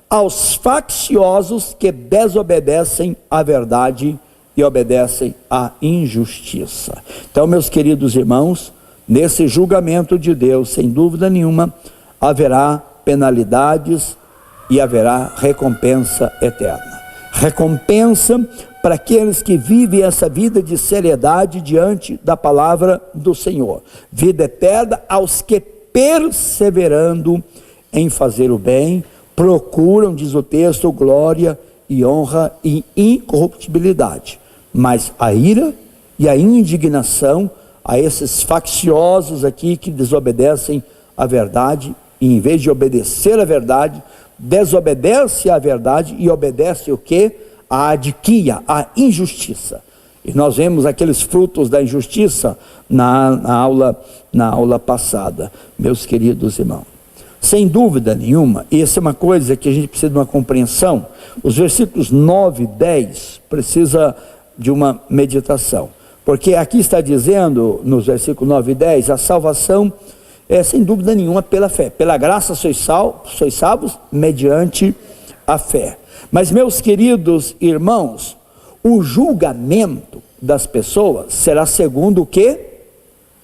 aos facciosos que desobedecem à verdade e obedecem à injustiça. Então, meus queridos irmãos, nesse julgamento de Deus, sem dúvida nenhuma, haverá penalidades e haverá recompensa eterna. Recompensa para aqueles que vivem essa vida de seriedade diante da palavra do Senhor. Vida eterna aos que, perseverando em fazer o bem, procuram, diz o texto, glória e honra e incorruptibilidade. Mas a ira e a indignação a esses facciosos aqui que desobedecem à verdade, e em vez de obedecer à verdade, desobedece à verdade e obedece o quê? A adquia, a injustiça. E nós vemos aqueles frutos da injustiça na aula passada, meus queridos irmãos. Sem dúvida nenhuma, e essa é uma coisa que a gente precisa de uma compreensão, os versículos 9 e 10 precisa de uma meditação, porque aqui está dizendo, nos versículos 9 e 10, a salvação é sem dúvida nenhuma pela fé. Pela graça sois salvos mediante a fé. Mas, meus queridos irmãos, o julgamento das pessoas será segundo o quê?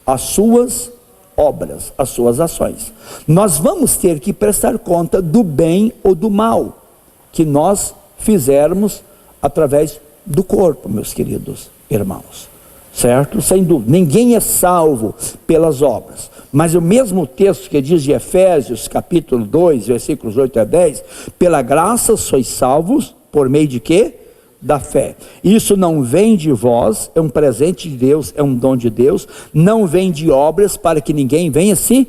As suas obras, as suas ações. Nós vamos ter que prestar conta do bem ou do mal que nós fizermos através do corpo, meus queridos irmãos, certo? Sem dúvida, ninguém é salvo pelas obras, mas o mesmo texto que diz de Efésios capítulo 2, versículos 8 a 10, pela graça sois salvos, por meio de quê? Da fé. Isso não vem de vós, é um presente de Deus, é um dom de Deus, não vem de obras para que ninguém venha se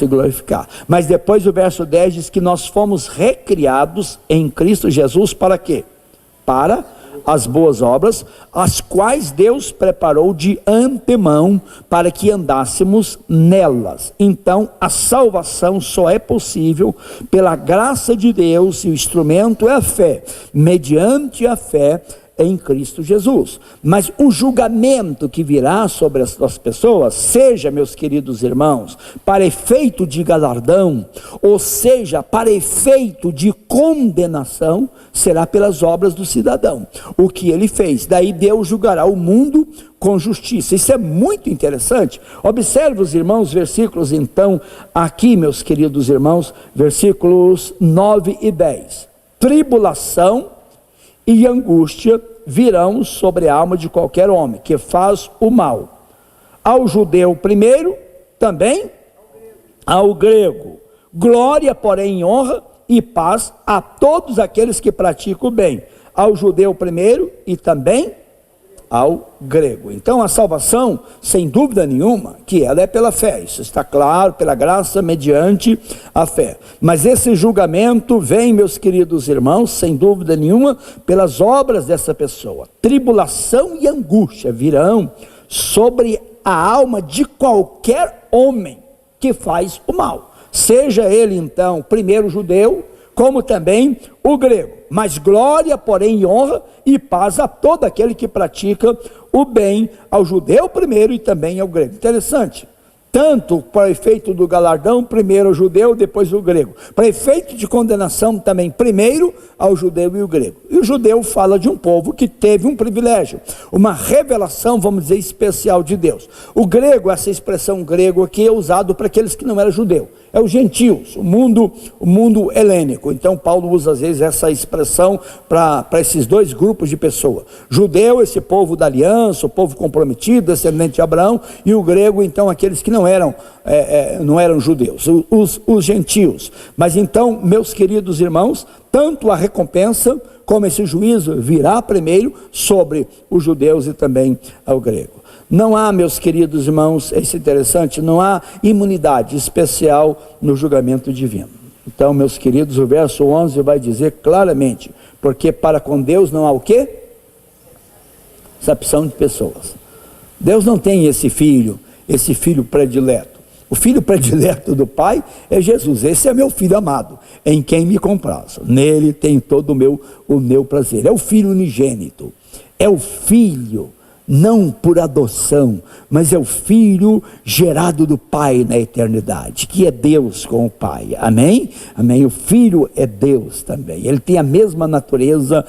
glorificar. Mas depois o verso 10 diz que nós fomos recriados em Cristo Jesus para quê? Para as boas obras, as quais Deus preparou de antemão para que andássemos nelas. Então a salvação só é possível pela graça de Deus, e o instrumento é a fé, mediante a fé em Cristo Jesus. Mas o julgamento que virá sobre as pessoas, seja, meus queridos irmãos, para efeito de galardão, ou seja, para efeito de condenação, será pelas obras do cidadão, o que ele fez. Daí Deus julgará o mundo com justiça. Isso é muito interessante. Observe os irmãos, versículos então, aqui, meus queridos irmãos, versículos 9 e 10. Tribulação e angústia virão sobre a alma de qualquer homem que faz o mal, ao judeu primeiro, também ao grego. Glória, porém, honra e paz a todos aqueles que praticam o bem, ao judeu primeiro e também ao grego. Então a salvação, sem dúvida nenhuma, que ela é pela fé, isso está claro, pela graça mediante a fé. Mas esse julgamento vem, meus queridos irmãos, sem dúvida nenhuma, pelas obras dessa pessoa. Tribulação e angústia virão sobre a alma de qualquer homem que faz o mal, seja ele então primeiro judeu, como também o grego. Mas glória, porém, e honra e paz a todo aquele que pratica o bem, ao judeu primeiro e também ao grego. Interessante. Tanto para efeito do galardão, primeiro o judeu, depois o grego. Para efeito de condenação também, primeiro ao judeu e o grego. E o judeu fala de um povo que teve um privilégio, uma revelação, vamos dizer, especial de Deus. O grego, essa expressão grego aqui é usado para aqueles que não eram judeu. É os gentios, o mundo helênico. Então Paulo usa às vezes essa expressão para esses dois grupos de pessoas. Judeu, esse povo da aliança, o povo comprometido, descendente de Abraão, e o grego, então, aqueles que não eram judeus, os gentios. Mas então, meus queridos irmãos, tanto a recompensa como esse juízo virá primeiro sobre os judeus e também ao grego. Não há, meus queridos irmãos, isso é interessante, não há imunidade especial no julgamento divino. Então, meus queridos, o verso 11 vai dizer claramente, porque para com Deus não há o quê? Acepção de pessoas. Deus não tem esse filho predileto. O filho predileto do Pai é Jesus. Esse é meu filho amado, em quem me comprazo. Nele tem todo o meu prazer. É o filho unigênito. É o filho, não por adoção, mas é o filho gerado do Pai na eternidade, que é Deus com o Pai. Amém? Amém. O filho é Deus também. Ele tem a mesma natureza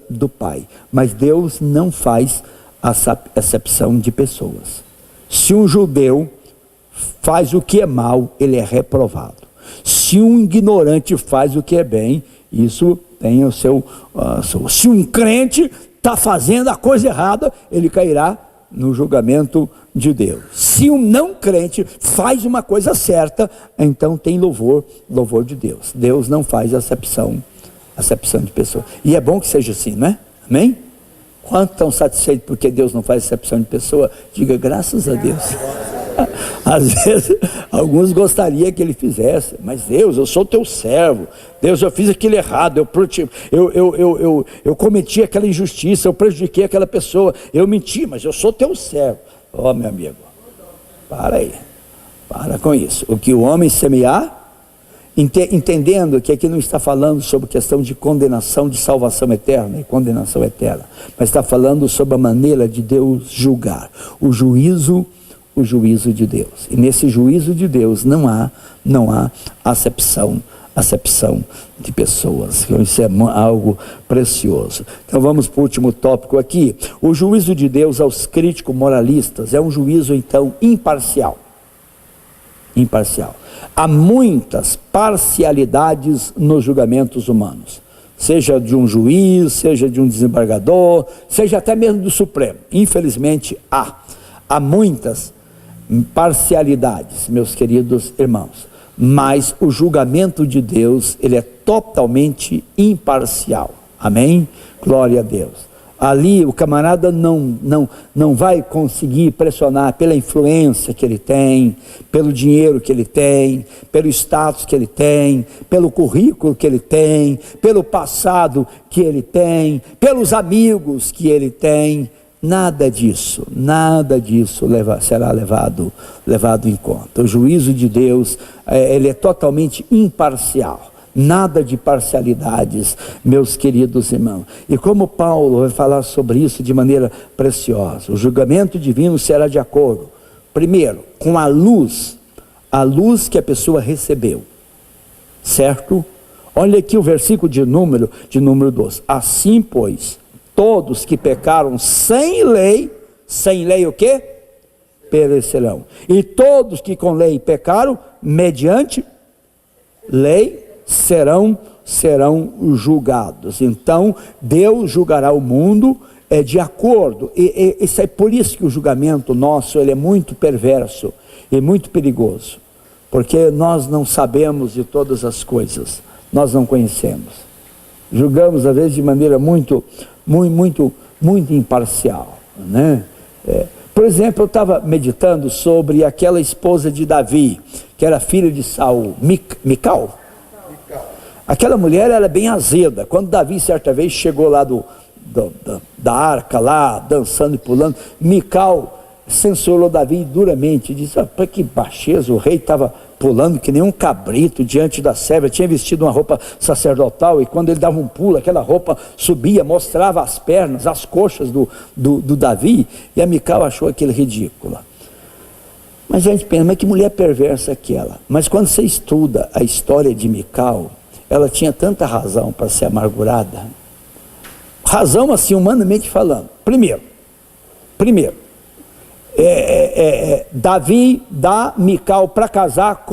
do Pai. Mas Deus não faz acepção de pessoas. Se um judeu faz o que é mal, ele é reprovado. Se um ignorante faz o que é bem, isso tem o seu... se um crente está fazendo a coisa errada, ele cairá no julgamento de Deus. Se um não crente faz uma coisa certa, então tem louvor de Deus. Deus não faz acepção de pessoa. E é bom que seja assim, não é? Amém? Quantos estão satisfeitos porque Deus não faz acepção de pessoa? Diga graças a Deus. Às vezes, alguns gostariam que ele fizesse, mas Deus, eu sou teu servo. Deus, eu fiz aquilo errado, eu cometi aquela injustiça, eu prejudiquei aquela pessoa, eu menti, mas eu sou teu servo. Ó, meu amigo, para aí, para com isso. O que o homem semear, entendendo que aqui não está falando sobre questão de condenação, de salvação eterna e condenação eterna, mas está falando sobre a maneira de Deus julgar, o juízo de Deus. E nesse juízo de Deus não há acepção acepção de pessoas. Isso é algo precioso. Então vamos para o último tópico aqui. O juízo de Deus aos críticos moralistas é um juízo então imparcial. Imparcial. Há muitas parcialidades nos julgamentos humanos, seja de um juiz, seja de um desembargador, seja até mesmo do Supremo. Infelizmente há muitas parcialidades, meus queridos irmãos, mas o julgamento de Deus, ele é totalmente imparcial. Amém? Glória a Deus. Ali o camarada não vai conseguir pressionar pela influência que ele tem, pelo dinheiro que ele tem, pelo status que ele tem, pelo currículo que ele tem, pelo passado que ele tem, pelos amigos que ele tem. Nada disso será levado em conta. O juízo de Deus, ele é totalmente imparcial. Nada de parcialidades, meus queridos irmãos. E como Paulo vai falar sobre isso de maneira preciosa, o julgamento divino será de acordo, primeiro, com a luz que a pessoa recebeu, certo? Olha aqui o versículo de número 12. Assim, pois, todos que pecaram sem lei o quê? Perecerão. E todos que com lei pecaram, mediante lei, serão julgados. Então Deus julgará o mundo de acordo, e isso é por isso que o julgamento nosso, ele é muito perverso e muito perigoso, porque nós não sabemos de todas as coisas, nós não conhecemos, julgamos às vezes de maneira muito imparcial, né? Por exemplo, eu estava meditando sobre aquela esposa de Davi, que era filha de Saul, Mical. Aquela mulher era bem azeda. Quando Davi certa vez chegou lá da arca lá, dançando e pulando, Mical censurou Davi duramente, disse: para que baixeza, o rei estava pulando que nem um cabrito diante da serva, tinha vestido uma roupa sacerdotal, e quando ele dava um pulo, aquela roupa subia, mostrava as pernas, as coxas do Davi, e a Mical achou aquilo ridículo. Mas a gente pensa, mas que mulher perversa aquela. Mas quando você estuda a história de Mical, ela tinha tanta razão para ser amargurada. Razão assim, humanamente falando. Primeiro, Davi dá Mical para casar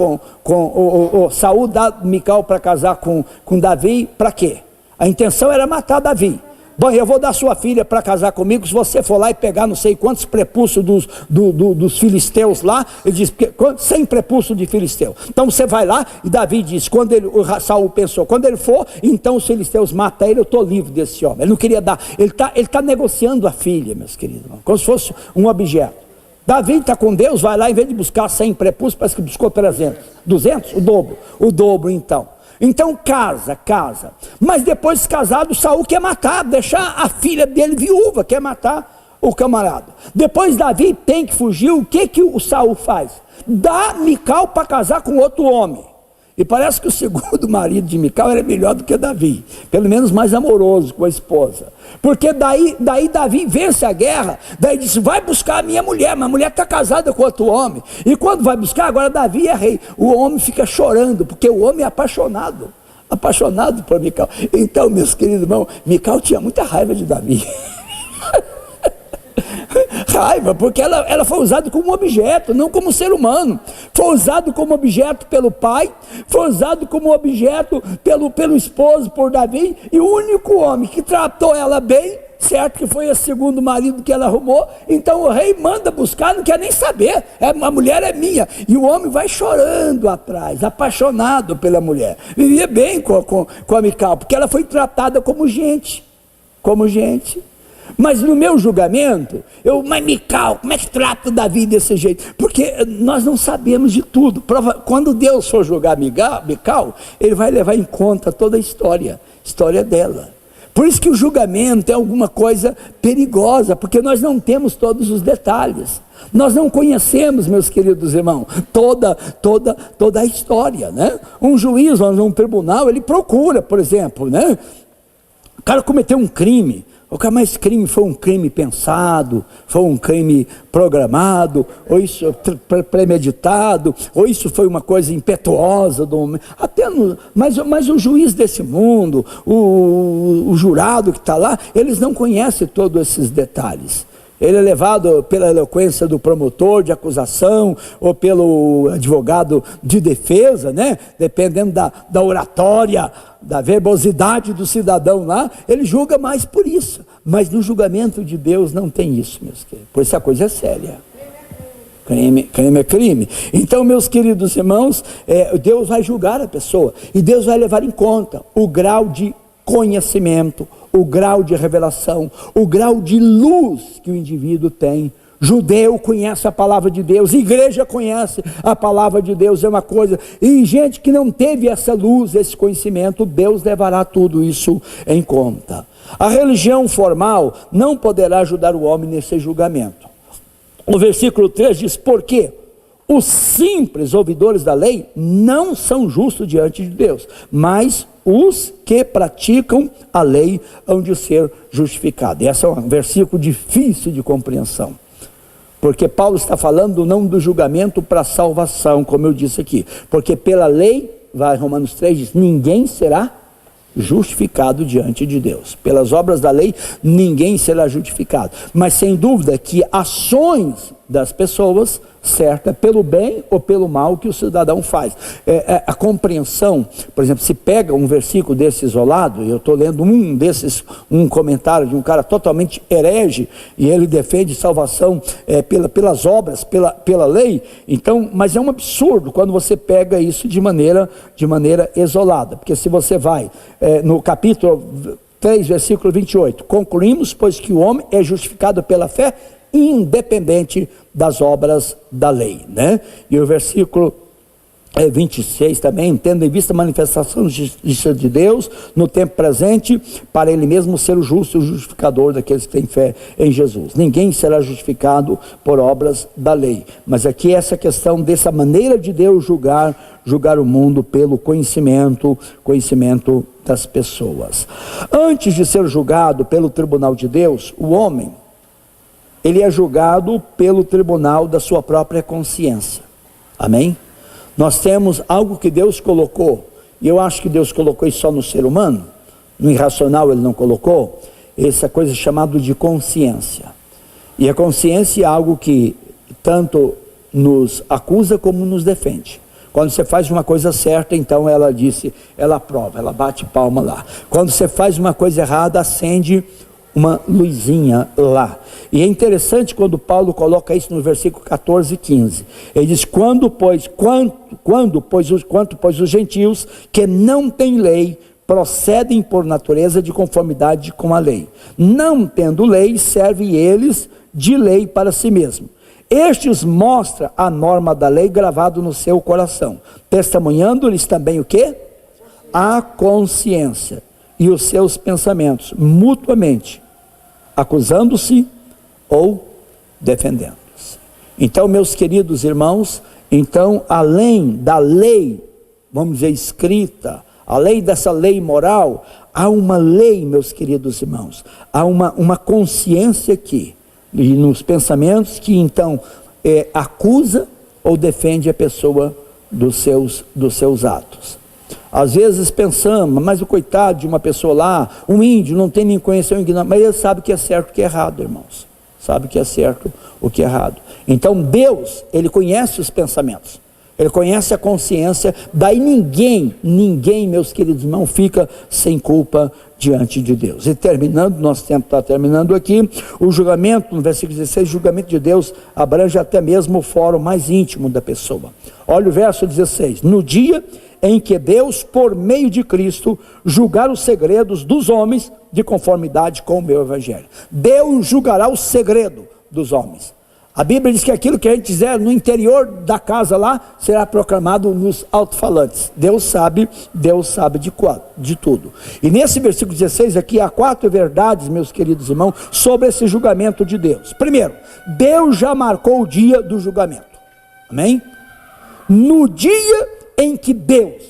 Saul dá Mical para casar com Davi, para quê? A intenção era matar Davi. Bom, eu vou dar sua filha para casar comigo, se você for lá e pegar não sei quantos prepúcios dos filisteus lá, ele diz, 100 prepúcios de filisteu. Então você vai lá, e Davi diz, Saul pensou, quando ele for, então os filisteus matam ele, eu estou livre desse homem. Ele não queria dar, ele tá negociando a filha, meus queridos, como se fosse um objeto. Davi está com Deus, vai lá, em vez de buscar 100 prepúcios, parece que buscou 300, 200, o dobro então. Então casa, mas depois de casado, Saul quer matar, deixar a filha dele viúva, quer matar o camarada. Depois Davi tem que fugir, o que o Saul faz? Dá Mical para casar com outro homem. E parece que o segundo marido de Mical era melhor do que Davi, pelo menos mais amoroso com a esposa, porque daí Davi vence a guerra, daí diz, vai buscar a minha mulher, mas a mulher está casada com outro homem, e quando vai buscar, agora Davi é rei, o homem fica chorando, porque o homem é apaixonado por Mical. Então, meus queridos irmãos, Mical tinha muita raiva de Davi, raiva, porque ela foi usada como objeto, não como ser humano. Foi usado como objeto pelo pai, foi usado como objeto pelo esposo, por Davi, e o único homem que tratou ela bem, certo, que foi o segundo marido que ela arrumou. Então o rei manda buscar, não quer nem saber, a mulher é minha, e o homem vai chorando atrás, apaixonado pela mulher. Vivia bem com a Mical, porque ela foi tratada como gente. Mas no meu julgamento, mas Mical, como é que trata Davi desse jeito? Porque nós não sabemos de tudo. Quando Deus for julgar Mical, ele vai levar em conta toda a história dela. Por isso que o julgamento é alguma coisa perigosa, porque nós não temos todos os detalhes. Nós não conhecemos, meus queridos irmãos, toda a história, né? Um juiz, um tribunal, ele procura, por exemplo, né? O cara cometeu um crime, Mas crime foi um crime pensado, foi um crime programado, ou isso premeditado, ou isso foi uma coisa impetuosa do homem. Mas o juiz desse mundo, o jurado que está lá, eles não conhecem todos esses detalhes. Ele é levado pela eloquência do promotor de acusação ou pelo advogado de defesa, né? Dependendo da oratória, da verbosidade do cidadão lá, ele julga mais por isso. Mas no julgamento de Deus não tem isso, meus queridos. Por isso a coisa é séria. Crime é crime. Então, meus queridos irmãos, Deus vai julgar a pessoa e Deus vai levar em conta o grau de conhecimento, o grau de revelação, o grau de luz que o indivíduo tem. Judeu conhece a palavra de Deus, igreja conhece a palavra de Deus, é uma coisa, e gente que não teve essa luz, esse conhecimento, Deus levará tudo isso em conta. A religião formal não poderá ajudar o homem nesse julgamento. O versículo 3 diz: porque os simples ouvidores da lei não são justos diante de Deus, mas os que praticam a lei hão de ser justificados. Esse é um versículo difícil de compreensão, porque Paulo está falando não do julgamento para a salvação, como eu disse aqui, porque pela lei, vai Romanos 3, diz, ninguém será justificado diante de Deus. Pelas obras da lei, ninguém será justificado. Mas sem dúvida que ações das pessoas, certa, pelo bem ou pelo mal que o cidadão faz. A compreensão, por exemplo, se pega um versículo desse isolado, eu estou lendo um comentário de um cara totalmente herege, e ele defende salvação pelas obras, pela lei, então, mas é um absurdo quando você pega isso de maneira isolada, porque se você vai no capítulo 3, versículo 28, concluímos, pois que o homem é justificado pela fé, independente das obras da lei, né? E o versículo 26 também, tendo em vista a manifestação da justiça de Deus no tempo presente, para ele mesmo ser o justo e o justificador daqueles que têm fé em Jesus. Ninguém será justificado por obras da lei, mas aqui essa questão dessa maneira de Deus julgar o mundo pelo conhecimento das pessoas. Antes de ser julgado pelo tribunal de Deus, o homem, ele é julgado pelo tribunal da sua própria consciência. Amém? Nós temos algo que Deus colocou, e eu acho que Deus colocou isso só no ser humano, no irracional ele não colocou, essa coisa chamada de consciência. E a consciência é algo que tanto nos acusa como nos defende. Quando você faz uma coisa certa, então ela aprova, ela bate palma lá. Quando você faz uma coisa errada, acende uma luzinha lá. E é interessante quando Paulo coloca isso no versículo 14 e 15. Ele diz: quanto pois os gentios que não têm lei procedem por natureza de conformidade com a lei, não tendo lei, servem eles de lei para si mesmo. Estes mostram a norma da lei gravado no seu coração, testemunhando-lhes também o quê? A consciência e os seus pensamentos, mutuamente, acusando-se ou defendendo-se. Então, meus queridos irmãos, então, além da lei, vamos dizer, escrita, além dessa lei moral, há uma lei, meus queridos irmãos, há uma consciência aqui, e nos pensamentos que então acusa ou defende a pessoa dos seus atos. Às vezes pensamos, mas o coitado de uma pessoa lá, um índio, não tem nem conhecimento, mas ele sabe o que é certo e o que é errado, irmãos. Sabe o que é certo, o que é errado. Então Deus, Ele conhece os pensamentos, Ele conhece a consciência, daí ninguém, meus queridos irmãos, fica sem culpa diante de Deus. E terminando, nosso tempo está terminando aqui, o julgamento, no versículo 16, o julgamento de Deus abrange até mesmo o fórum mais íntimo da pessoa. Olha o verso 16, no dia em que Deus, por meio de Cristo, julgar os segredos dos homens de conformidade com o meu evangelho. Deus julgará o segredo dos homens. A Bíblia diz que aquilo que a gente fizer no interior da casa lá, será proclamado nos alto-falantes. Deus sabe de tudo. E nesse versículo 16 aqui, há 4 verdades, meus queridos irmãos, sobre esse julgamento de Deus. Primeiro, Deus já marcou o dia do julgamento. Amém? No dia em que Deus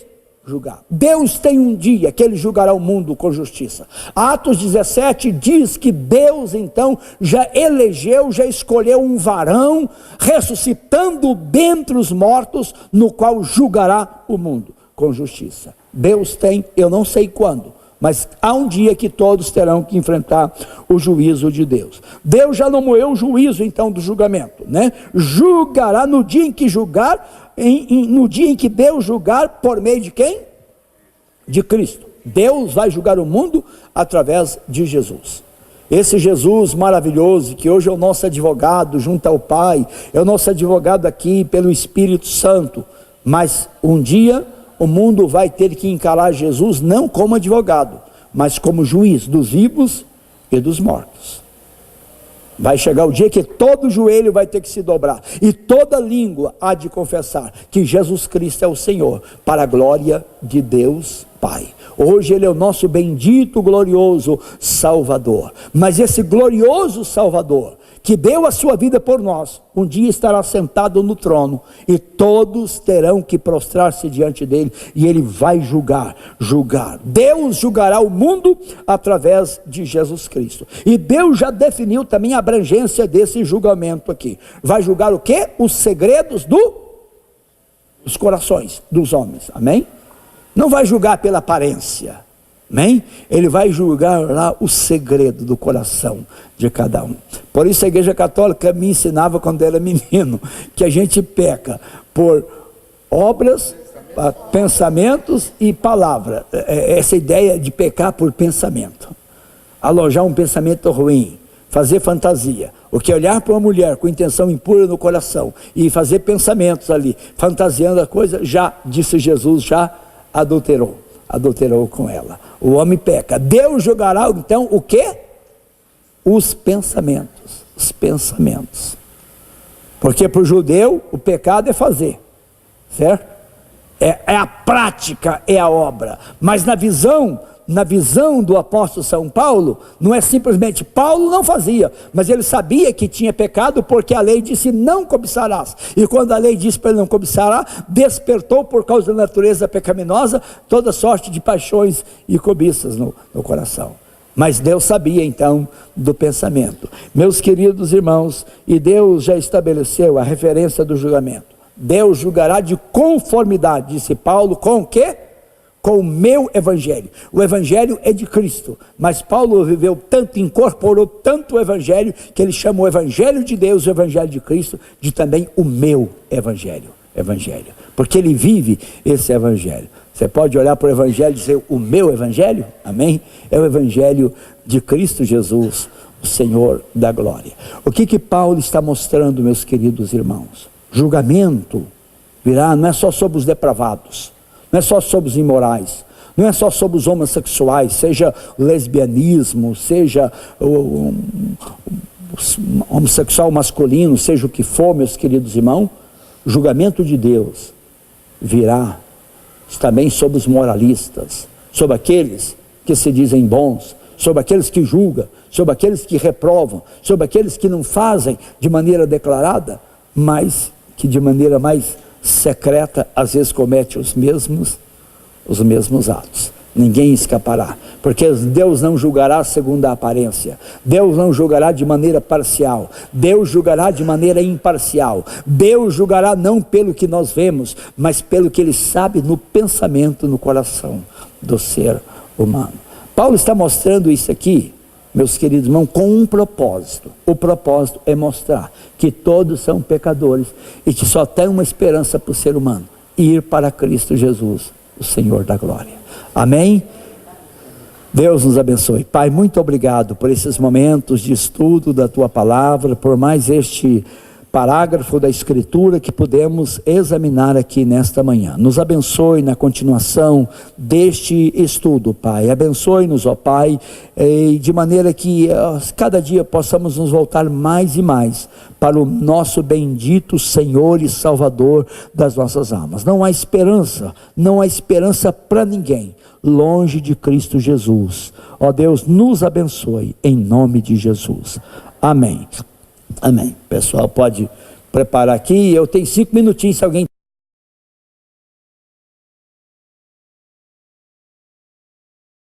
julgar. Deus tem um dia que Ele julgará o mundo com justiça. Atos 17 diz que Deus então já elegeu, já escolheu um varão, ressuscitando dentre os mortos, no qual julgará o mundo com justiça. Deus tem, eu não sei quando, mas há um dia que todos terão que enfrentar o juízo de Deus. Deus já nomeou o juízo então do julgamento, né? Julgará no dia em que julgar, no dia em que Deus julgar, por meio de quem? De Cristo. Deus vai julgar o mundo através de Jesus. Esse Jesus maravilhoso, que hoje é o nosso advogado junto ao Pai, é o nosso advogado aqui pelo Espírito Santo, mas um dia o mundo vai ter que encarar Jesus não como advogado, mas como juiz dos vivos e dos mortos. Vai chegar o dia que todo joelho vai ter que se dobrar, e toda língua há de confessar que Jesus Cristo é o Senhor, para a glória de Deus Pai. Hoje Ele é o nosso bendito, glorioso Salvador, mas esse glorioso Salvador, que deu a sua vida por nós, um dia estará sentado no trono, e todos terão que prostrar-se diante dele, e ele vai julgar. Deus julgará o mundo através de Jesus Cristo, e Deus já definiu também a abrangência desse julgamento aqui. Vai julgar o quê? Os segredos dos corações dos homens, amém? Não vai julgar pela aparência, amém? Ele vai julgar lá o segredo do coração de cada um. Por isso a Igreja Católica me ensinava quando era menino, que a gente peca por obras, pensamentos e palavra. Essa ideia de pecar por pensamento, alojar um pensamento ruim, fazer fantasia, o que olhar para uma mulher com intenção impura no coração e fazer pensamentos ali, fantasiando a coisa, já, disse Jesus, já adulterou com ela. O homem peca. Deus julgará então o quê? Os pensamentos. Porque para o judeu o pecado é fazer, certo? É a prática, é a obra. Mas na visão do apóstolo São Paulo, não é simplesmente, Paulo não fazia, mas ele sabia que tinha pecado, porque a lei disse não cobiçarás, e quando a lei disse para ele não cobiçará, despertou por causa da natureza pecaminosa, toda sorte de paixões e cobiças no coração. Mas Deus sabia então do pensamento. Meus queridos irmãos, e Deus já estabeleceu a referência do julgamento. Deus julgará de conformidade, disse Paulo, com o quê? Com o meu evangelho. O evangelho é de Cristo, mas Paulo viveu tanto, incorporou tanto o evangelho, que ele chama o evangelho de Deus, o evangelho de Cristo, de também o meu evangelho, porque ele vive esse evangelho. Você pode olhar para o evangelho e dizer, o meu evangelho, amém? É o evangelho de Cristo Jesus, o Senhor da glória. O que Paulo está mostrando, meus queridos irmãos? Julgamento virá, não é só sobre os depravados, não é só sobre os imorais, não é só sobre os homossexuais, seja o lesbianismo, seja o homossexual masculino, seja o que for, meus queridos irmãos. O julgamento de Deus virá também sobre os moralistas, sobre aqueles que se dizem bons, sobre aqueles que julgam, sobre aqueles que reprovam, sobre aqueles que não fazem de maneira declarada, mas que de maneira mais secreta, às vezes comete os mesmos atos. Ninguém escapará, porque Deus não julgará segundo a aparência, Deus não julgará de maneira parcial, Deus julgará de maneira imparcial, Deus julgará não pelo que nós vemos, mas pelo que Ele sabe no pensamento, no coração do ser humano. Paulo está mostrando isso aqui, meus queridos irmãos, com um propósito. O propósito é mostrar que todos são pecadores e que só tem uma esperança para o ser humano: ir para Cristo Jesus, o Senhor da glória. Amém? Deus nos abençoe. Pai, muito obrigado por esses momentos de estudo da Tua Palavra, por mais este parágrafo da Escritura que pudemos examinar aqui nesta manhã. Nos abençoe na continuação deste estudo, Pai. Abençoe-nos, ó Pai, de maneira que cada dia possamos nos voltar mais e mais para o nosso bendito Senhor e Salvador das nossas almas. Não há esperança para ninguém longe de Cristo Jesus. Ó Deus, nos abençoe em nome de Jesus. Amém. Amém. Pessoal, pode preparar aqui. Eu tenho 5 minutinhos, se alguém